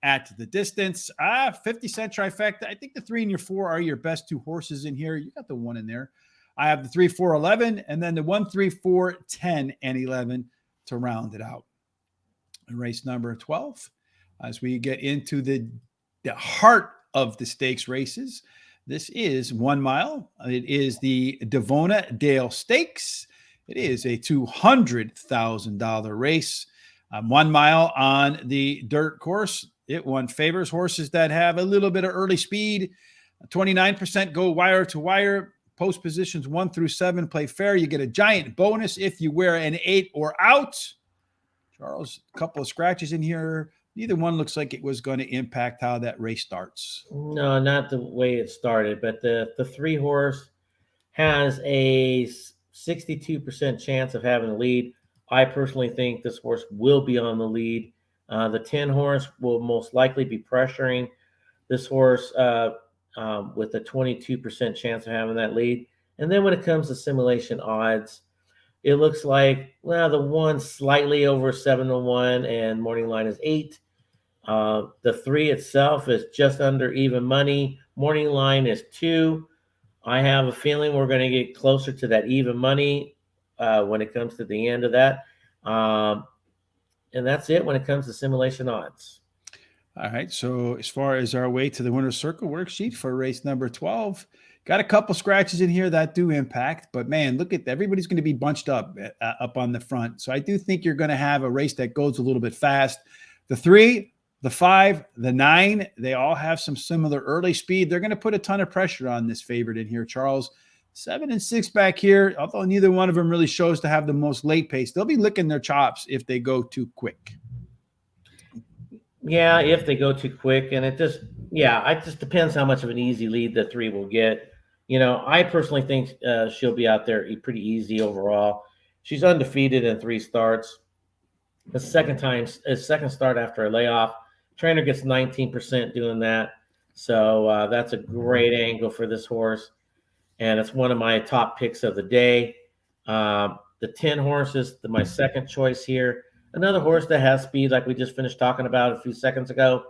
at the distance. 50-cent trifecta. I think the 3 and your 4 are your best 2 horses in here. You got the 1 in there. I have the 3, 4, 11, and then the 1, 3, 4, 10, and 11 to round it out. race number 12. As we get into the heart of the stakes races, this is 1 mile. It is the Devona Dale Stakes. It is a $200,000 race. 1 mile on the dirt course. It favors horses that have a little bit of early speed. 29% go wire to wire. Post positions 1 through 7 play fair. You get a giant bonus if you wear an 8 or out. Charles, a couple of scratches in here. Neither one looks like it was going to impact how that race starts. No, not the way it started, but the 3 horse has a 62% chance of having the lead. I personally think this horse will be on the lead. The 10 horse will most likely be pressuring this horse with a 22% chance of having that lead. And then when it comes to simulation odds, it looks like, well, the 1 slightly over 7-1 and morning line is 8. The 3 itself is just under even money. Morning line is 2. I have a feeling we're going to get closer to that even money when it comes to the end of that. And that's it when it comes to simulation odds. All right. So as far as our way to the winner's circle worksheet for race number 12, got a couple scratches in here that do impact. But, man, look at everybody's going to be bunched up on the front. So I do think you're going to have a race that goes a little bit fast. The 3, the 5, the 9, they all have some similar early speed. They're going to put a ton of pressure on this favorite in here, Charles. 7 and 6 back here, although neither one of them really shows to have the most late pace. They'll be licking their chops if they go too quick. Yeah, if they go too quick. And it just depends how much of an easy lead the 3 will get. You know, I personally think she'll be out there pretty easy overall. She's undefeated in 3 starts. The second start after a layoff. Trainer gets 19% doing that. So that's a great angle for this horse. And it's one of my top picks of the day. The 10 horse is my second choice here. Another horse that has speed, like we just finished talking about a few seconds ago.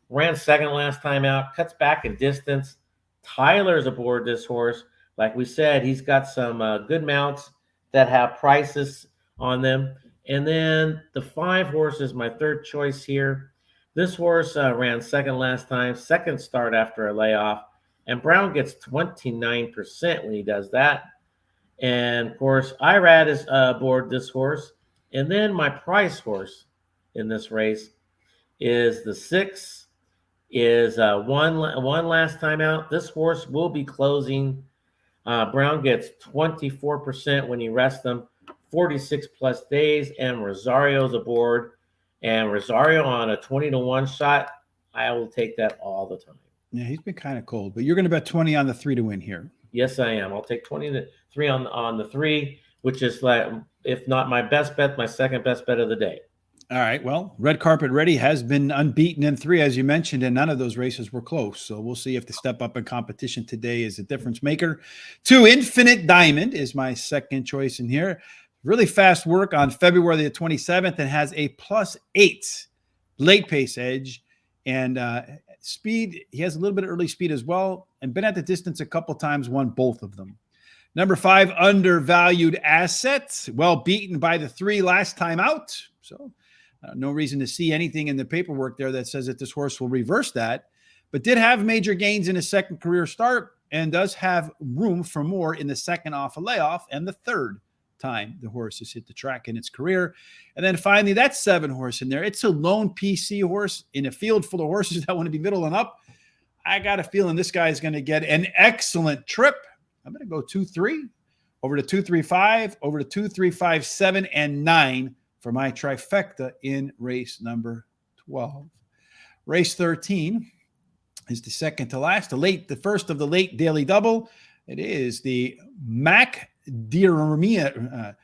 Ran second last time out, cuts back in distance. Tyler's aboard this horse. Like we said, he's got some good mounts that have prices on them. And then the 5 horse is my third choice here. This horse ran second last time, second start after a layoff. And Brown gets 29% when he does that. And, of course, Irad is aboard this horse. And then my price horse in this race is the 6, is one last time out. This horse will be closing. Brown gets 24% when you rest them, 46+ days, and Rosario's aboard. And Rosario on a 20-1 shot, I will take that all the time. Yeah, he's been kind of cold, but you're going to bet 20 on the 3 to win here. Yes, I am. I'll take 20 to 3 on the 3, which is, like, if not my best bet, my second best bet of the day. All right. Well, Red Carpet Ready has been unbeaten in 3, as you mentioned, and none of those races were close. So we'll see if the step up in competition today is a difference maker. 2, Infinite Diamond is my second choice in here. Really fast work on February the 27th and has a +8 late pace edge. And speed, he has a little bit of early speed as well, and been at the distance a couple times, won both of them. Number 5, Undervalued Assets, well beaten by the 3 last time out. So no reason to see anything in the paperwork there that says that this horse will reverse that, but did have major gains in his second career start and does have room for more in the second off a layoff and the third time the horse has hit the track in its career. And then finally, that 7 horse in there. It's a lone PC horse in a field full of horses that want to be middle and up. I got a feeling this guy is going to get an excellent trip. I'm going to go 2-3 over to 2-3-5 over to 2-3-5 7 and 9 for my trifecta in race number 12. Race 13 is the second to last, the first of the late daily double. It is the Mac Diarmida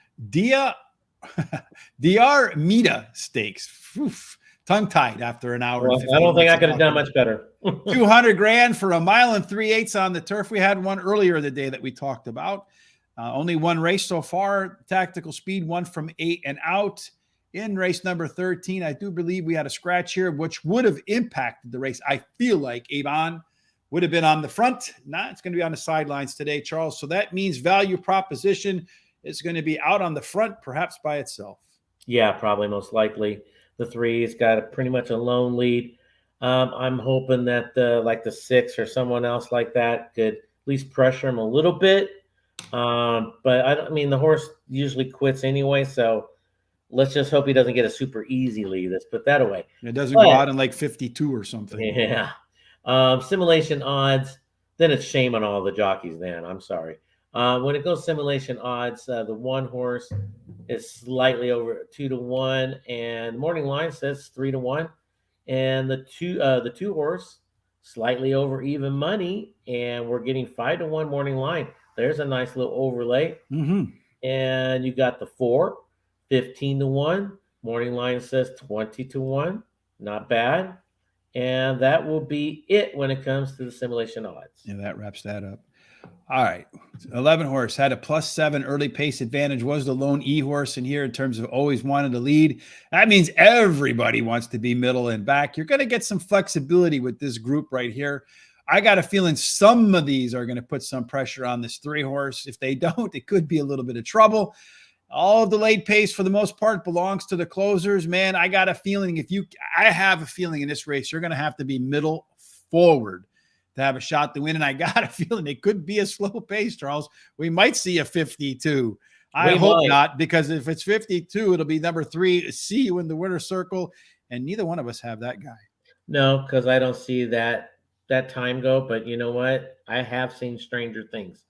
Stakes. Oof, tongue-tied after an hour. Well, I don't think I could have done much better. 200 grand for a 1 3/8 on the turf. We had one earlier in the day that we talked about. Only one race so far. Tactical speed, 1 from 8 and out. In race number 13, I do believe we had a scratch here, which would have impacted the race. I feel like Avon would have been on the front. Nah, it's going to be on the sidelines today, Charles. So that means value proposition is going to be out on the front, perhaps by itself. Yeah, probably most likely. the 3. He's got pretty much a lone lead. I'm hoping that the 6 or someone else like that could at least pressure him a little bit. But I mean, the horse usually quits anyway, so let's just hope he doesn't get a super easy lead. Let's put that away. It doesn't go out in like 52 or something. Yeah. Simulation odds, then it's shame on all the jockeys then. I'm sorry. When it goes simulation odds, the 1 horse is slightly over 2-1, and Morning Line says 3-1, and the 2 horse slightly over even money, and we're getting 5-1 Morning Line. There's a nice little overlay. Mm-hmm. And you got the 4, 15-1. Morning Line says 20-1. Not bad. And that will be it when it comes to the simulation odds. Yeah, that wraps that up. All right. 11 horse had a +7 early pace advantage, was the lone E horse in here in terms of always wanted to lead. That means everybody wants to be middle and back. You're going to get some flexibility with this group right here. I got a feeling some of these are going to put some pressure on this 3 horse. If they don't, it could be a little bit of trouble. All of the late pace, for the most part, belongs to the closers. Man, I got a feeling I have a feeling in this race, you're going to have to be middle forward to have a shot to win. And I got a feeling it could be a slow pace, Charles. We might see a 52. I hope not, because if it's 52, it'll be number 3. See you in the winner's circle. And neither one of us have that guy. No, because I don't see that time go. But you know what? I have seen stranger things.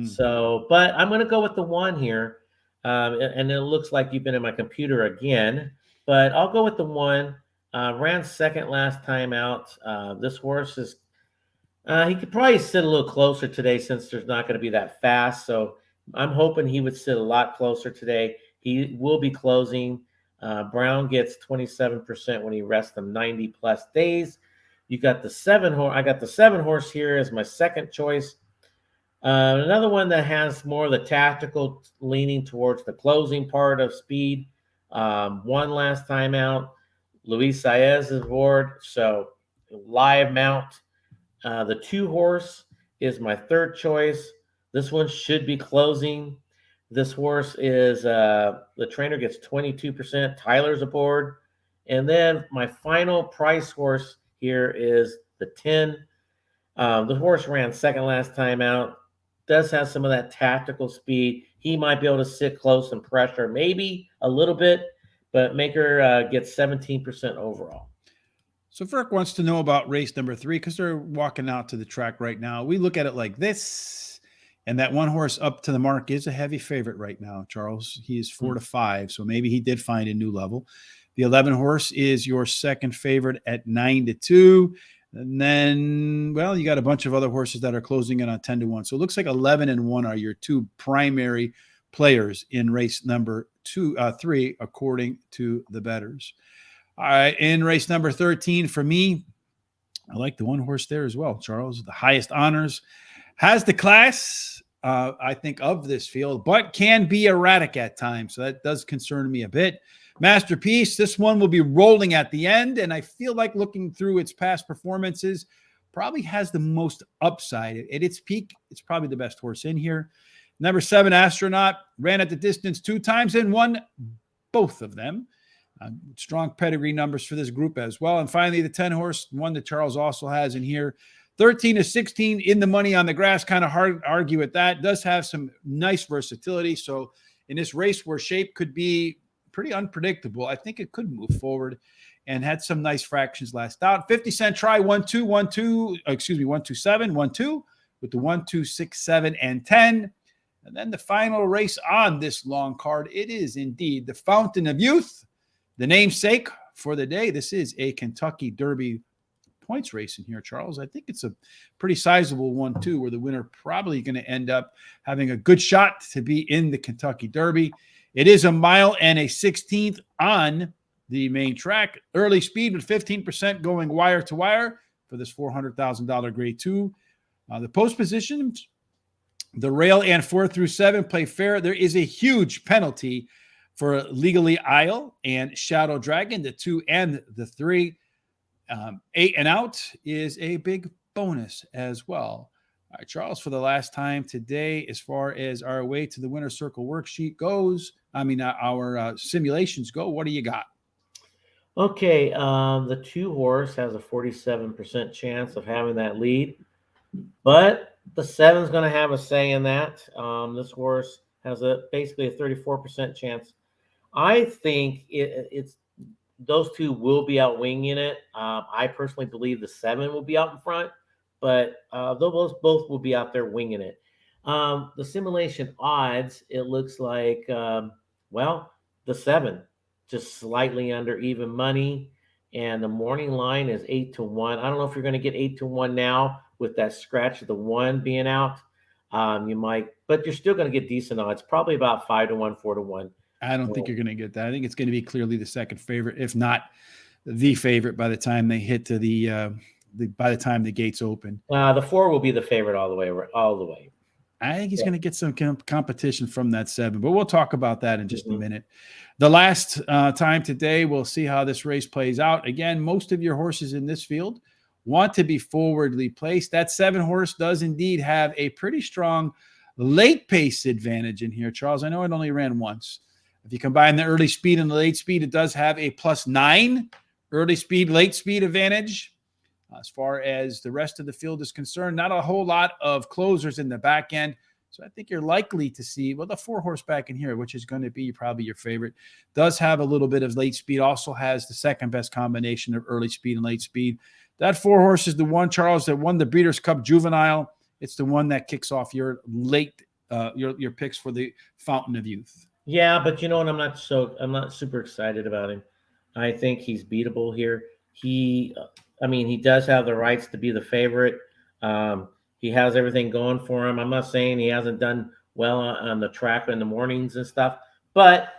So, but I'm going to go with the 1 here. And it looks like you've been in my computer again, but I'll go with the 1. Ran second last time out. This horse is, he could probably sit a little closer today since there's not going to be that fast. So I'm hoping he would sit a lot closer today. He will be closing. Brown gets 27% when he rests them 90 plus days. You got the 7 horse. I got the 7 horse here as my second choice. Another one that has more of the tactical leaning towards the closing part of speed. 1 last time out. Luis Saez is aboard. So live mount. The 2 horse is my third choice. This one should be closing. This horse is, the trainer gets 22%. Tyler's aboard. And then my final price horse here is the 10. The horse ran second last time out. Does have some of that tactical speed. He might be able to sit close and pressure maybe a little bit, but Maker gets 17% overall. So Ferk wants to know about race number 3 because they're walking out to the track right now. We look at it like this, and that 1 horse up to the mark is a heavy favorite right now, Charles. He is 4-5, so maybe he did find a new level. The 11 horse is your second favorite at 9-2. And then, well, you got a bunch of other horses that are closing in on 10-1. So it looks like 11 and 1 are your 2 primary players in race number 3, according to the bettors. All right, in race number 13, for me, I like the 1 horse there as well, Charles. The highest honors, has the class, I think, of this field, but can be erratic at times. So that does concern me a bit. Masterpiece, this one will be rolling at the end, and I feel like looking through its past performances, probably has the most upside. At its peak, it's probably the best horse in here. Number 7, Astronaut, ran at the distance 2 times and won both of them. Strong pedigree numbers for this group as well. And finally, the 10 horse, one that Charles also has in here. 13-16 in the money on the grass. Kind of hard to argue with that. Does have some nice versatility. So in this race where shape could be pretty unpredictable, I think it could move forward and had some nice fractions last out. 50-cent try 1-2, 1-2, 1-2-7, 1-2 with the 1-2, 6, 7, and 10. And then the final race on this long card, it is indeed the Fountain of Youth, the namesake for the day. This is a Kentucky Derby points race in here, Charles. I think it's a pretty sizable one too, where the winner probably going to end up having a good shot to be in the Kentucky Derby. It is 1 mile and a 16th on the main track. Early speed with 15% going wire to wire for this $400,000 grade 2. The post positions, the rail and 4 through 7 play fair. There is a huge penalty for Legally Isle and Shadow Dragon, the 2 and the 3. 8 and out is a big bonus as well. All right, Charles, for the last time today, as far as our way to the winner's circle worksheet goes, our simulations go, what do you got? Okay, the 2 horse has a 47% chance of having that lead, but the 7's going to have a say in that. This horse has a basically a 34% chance. I think it's those two will be out winging it. I personally believe the 7 will be out in front, but those both will be out there winging it. The simulation odds, it looks like, well, the 7 just slightly under even money, and the morning line is 8-1. I don't know if you're going to get 8-1 now with that scratch of the 1 being out. You might, but you're still going to get decent odds, probably about 5-1, 4-1. I don't think you're going to get that. I think it's going to be clearly the second favorite, if not the favorite, by the time they hit to by the time the gates open. The 4 will be the favorite all the way, all the way. I think he's going to get some competition from that 7, but we'll talk about that in just a Mhm. minute. The last time today, we'll see how this race plays out. Again, most of your horses in this field want to be forwardly placed. That 7 horse does indeed have a pretty strong late pace advantage in here, Charles. I know it only ran once. If you combine the early speed and the late speed, it does have a +9 early speed, late speed advantage. As far as the rest of the field is concerned, not a whole lot of closers in the back end. So I think you're likely to see, well, the 4-horse back in here, which is going to be probably your favorite, does have a little bit of late speed, also has the second best combination of early speed and late speed. That 4-horse is the one, Charles, that won the Breeders' Cup Juvenile. It's the one that kicks off your late, your picks for the Fountain of Youth. Yeah, but you know what? I'm not super excited about him. I think he's beatable here. I mean, he does have the rights to be the favorite. He has everything going for him. I'm not saying he hasn't done well on the track in the mornings and stuff, but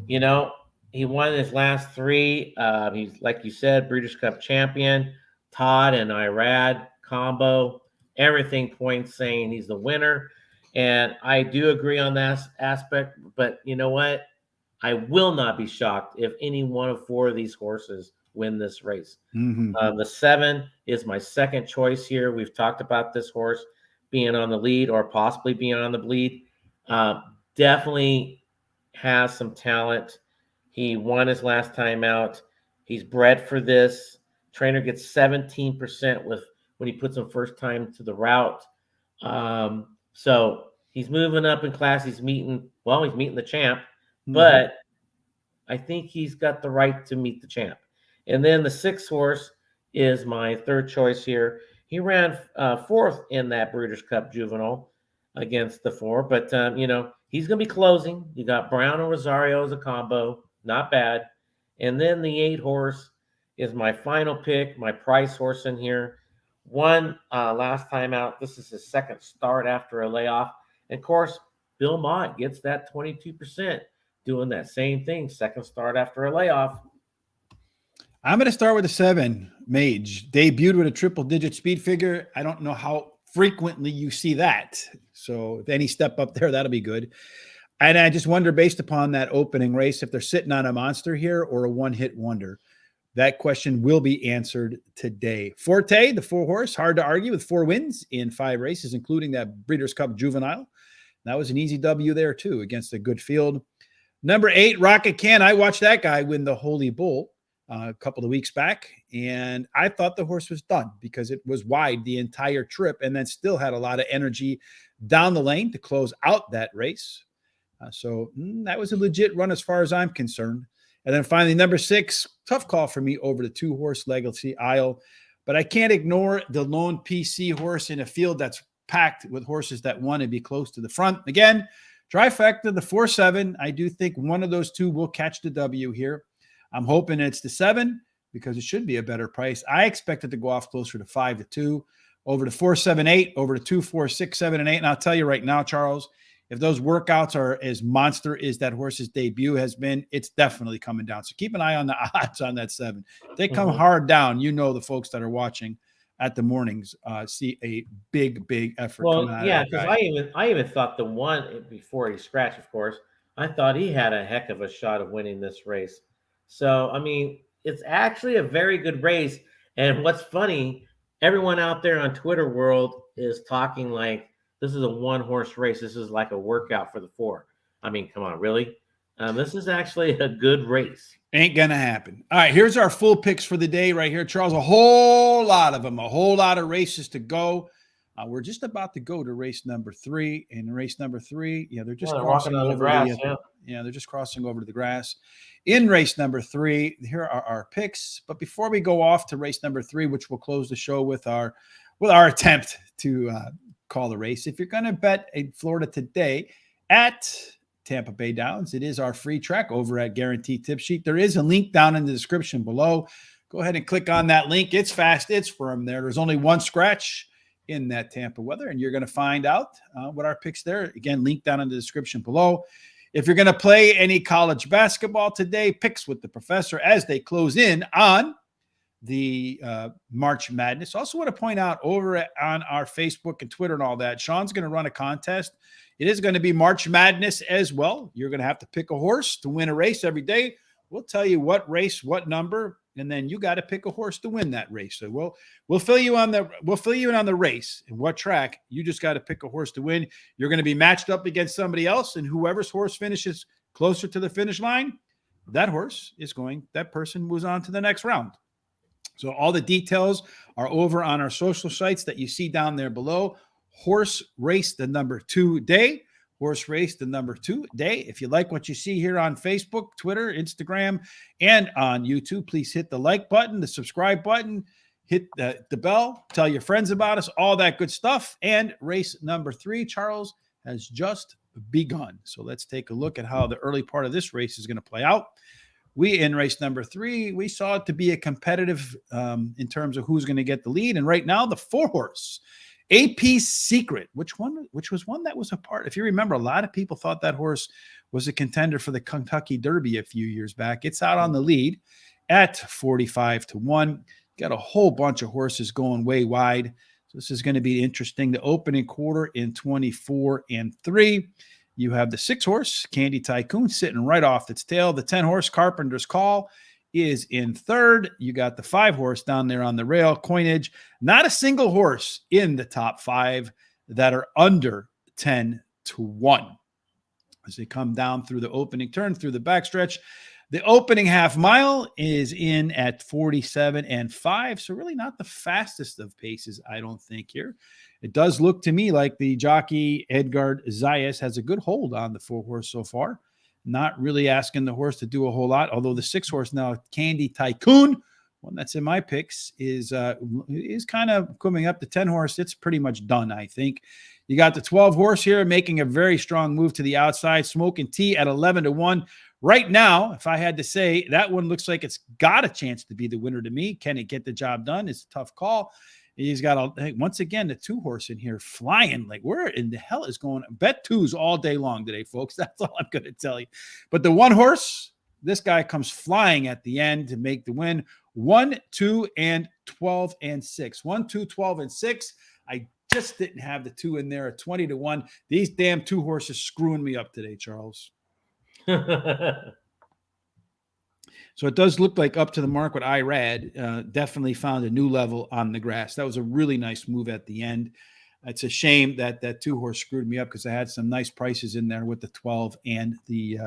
you know, he won his last 3. He's, like you said, Breeders' Cup champion. Todd and Irad combo. Everything points saying he's the winner. And I do agree on that aspect. But you know what? I will not be shocked if any one of 4 of these horses win this race. Mm-hmm. The 7 is my second choice here. We've talked about this horse being on the lead or possibly being on the bleed. Definitely has some talent. He won his last time out. He's bred for this. Trainer gets 17% with when he puts him first time to the route. So he's moving up in class. He's meeting the champ, but I think he's got the right to meet the champ. And then the 6 horse is my third choice here. He ran 4th in that Breeders' Cup Juvenile against the 4, but you know, he's going to be closing. You got Brown and Rosario as a combo, not bad. And then the 8 horse is my final pick, my price horse in here. Won last time out. This is his second start after a layoff. And of course, Bill Mott gets that 22%, doing that same thing, second start after a layoff. I'm going to start with a 7, Mage. Debuted with a triple-digit speed figure. I don't know how frequently you see that. So if any step up there, that'll be good. And I just wonder, based upon that opening race, if they're sitting on a monster here or a one-hit wonder. That question will be answered today. Forte, the 4-horse, hard to argue with 4 wins in 5 races, including that Breeders' Cup Juvenile. That was an easy W there, too, against a good field. Number 8, Rocket Can. I watched that guy win the Holy Bull a couple of weeks back, and I thought the horse was done because it was wide the entire trip and then still had a lot of energy down the lane to close out that race. So that was a legit run as far as I'm concerned. And then finally, number 6, tough call for me over the 2-horse Legacy Isle. But I can't ignore the lone PC horse in a field that's packed with horses that want to be close to the front. Again, trifecta, the 4-7. I do think one of those 2 will catch the W here. I'm hoping it's the 7 because it should be a better price. I expect it to go off closer to 5-2, over to 4-7-8, over to 2, 4, 6, 7, and 8. And I'll tell you right now, Charles, if those workouts are as monster as that horse's debut has been, it's definitely coming down. So keep an eye on the odds on that 7. If they come hard down, you know the folks that are watching at the mornings see a big effort. Well, yeah, because I even thought the 1 before he scratched, of course, I thought he had a heck of a shot of winning this race. So I mean, it's actually a very good race. And what's funny, everyone out there on Twitter world is talking like this is a 1-horse race. This is like a workout for the 4. I mean, come on, really? This is actually a good race. Ain't gonna happen. All right, here's our full picks for the day right here, Charles. A whole lot of them, a whole lot of races to go. We're just about to go to race number 3. And race number 3, they're just They're walking crossing on the over grass. they're just crossing over to the grass. In race number 3, here are our picks. But before we go off to race number 3, which we'll close the show with our attempt to call the race. If you're going to bet in Florida today at Tampa Bay Downs, it is our free track over at Guaranteed Tip Sheet. There is a link down in the description below. Go ahead and click on that link. It's fast. It's firm there. There's only one scratch in that Tampa weather, and you're going to find out what our picks there. Again, link down in the description below. If you're going to play any college basketball today, picks with the professor as they close in on the March Madness. Also want to point out over on our Facebook and Twitter and all that, Sean's going to run a contest. It is going to be March Madness as well. You're going to have to pick a horse to win a race every day. We'll tell you what race, what number, and then you got to pick a horse to win that race. So we'll fill you in on the race and what track. You just got to pick a horse to win. You're going to be matched up against somebody else, and whoever's horse finishes closer to the finish line, that person moves on to the next round. So all the details are over on our social sites that you see down there below. Horse Race the number 2 day. Horse Race the number 2 day. If you like what you see here on Facebook, Twitter, Instagram, and on YouTube, please hit the like button, the subscribe button, hit the bell, tell your friends about us, all that good stuff. And race number 3, Charles, has just begun. So let's take a look at how the early part of this race is going to play out. In race number 3, we saw it to be a competitive in terms of who's going to get the lead. And right now, the 4-horse, AP Secret, which was one that was a part. If you remember, a lot of people thought that horse was a contender for the Kentucky Derby a few years back. It's out on the lead at 45-1. Got a whole bunch of horses going way wide. So this is going to be interesting. The opening quarter in 24-3. You have the 6-horse, Candy Tycoon, sitting right off its tail. The 10-horse, Carpenter's Call, is in third. You got the 5-horse down there on the rail, Coinage. Not a single horse in the top 5 that are under 10-1. As they come down through the opening turn, through the backstretch, the opening half mile is in at 47-5. So really not the fastest of paces, I don't think, here. It does look to me like the jockey Edgard Zayas has a good hold on the 4-horse so far. Not really asking the horse to do a whole lot, although the 6-horse now, Candy Tycoon, one that's in my picks, is kind of coming up. The 10-horse, it's pretty much done, I think. You got the 12-horse here making a very strong move to the outside, Smoking Tea at 11-1. Right now, if I had to say, that one looks like it's got a chance to be the winner to me. Can it get the job done? It's a tough call. He's got once again the 2-horse in here flying. Like, where in the hell is going? Bet 2s all day long today, folks. That's all I'm going to tell you. But the 1-horse, this guy comes flying at the end to make the win. 1, 2, and 12 and 6. 1, 2, 12, and 6. I just didn't have the 2 in there at 20-1. These damn 2 horses screwing me up today, Charles. So it does look like Up to the Mark with IRAD definitely found a new level on the grass. That was a really nice move at the end. It's a shame that that 2-horse screwed me up because I had some nice prices in there with the 12 and the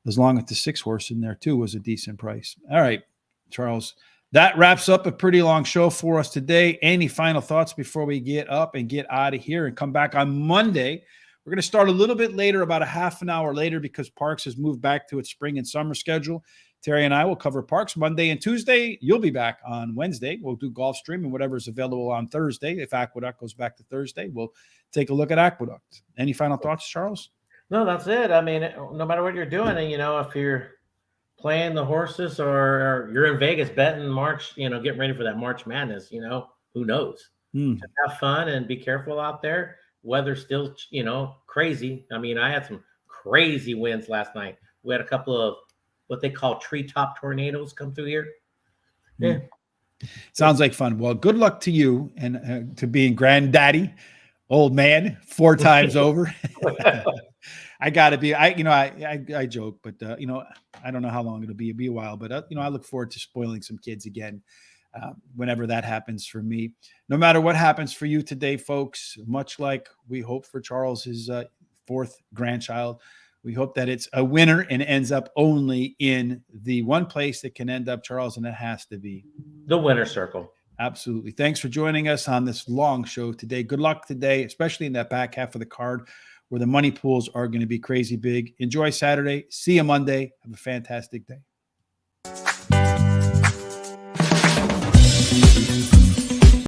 as long as the 6-horse in there too was a decent price. All right, Charles, that wraps up a pretty long show for us today. Any final thoughts before we get up and get out of here and come back on Monday? We're going to start a little bit later, about a half an hour later, because Parks has moved back to its spring and summer schedule. Terry and I will cover Parks Monday and Tuesday. You'll be back on Wednesday. We'll do Gulfstream and whatever's available on Thursday. If Aqueduct goes back to Thursday, we'll take a look at Aqueduct. Any final thoughts, Charles? No, that's it. I mean, no matter what you're doing, if you're playing the horses or you're in Vegas betting March, getting ready for that March Madness, who knows? Just have fun and be careful out there. Weather's still, crazy. I mean, I had some crazy winds last night. We had a couple of what they call treetop tornadoes come through here. Yeah. Sounds like fun. Well, good luck to you and to being granddaddy, old man, 4 times over. I gotta be, I joke, but I don't know how long it'll be a while, but I look forward to spoiling some kids again. Whenever that happens for me, no matter what happens for you today, folks, much like we hope for Charles, his 4th grandchild, We hope that it's a winner and ends up only in the one place that can end up, Charles, and it has to be the winner's circle. Absolutely. Thanks for joining us on this long show today. Good luck today, especially in that back half of the card where the money pools are going to be crazy big. Enjoy Saturday. See you Monday. Have a fantastic day.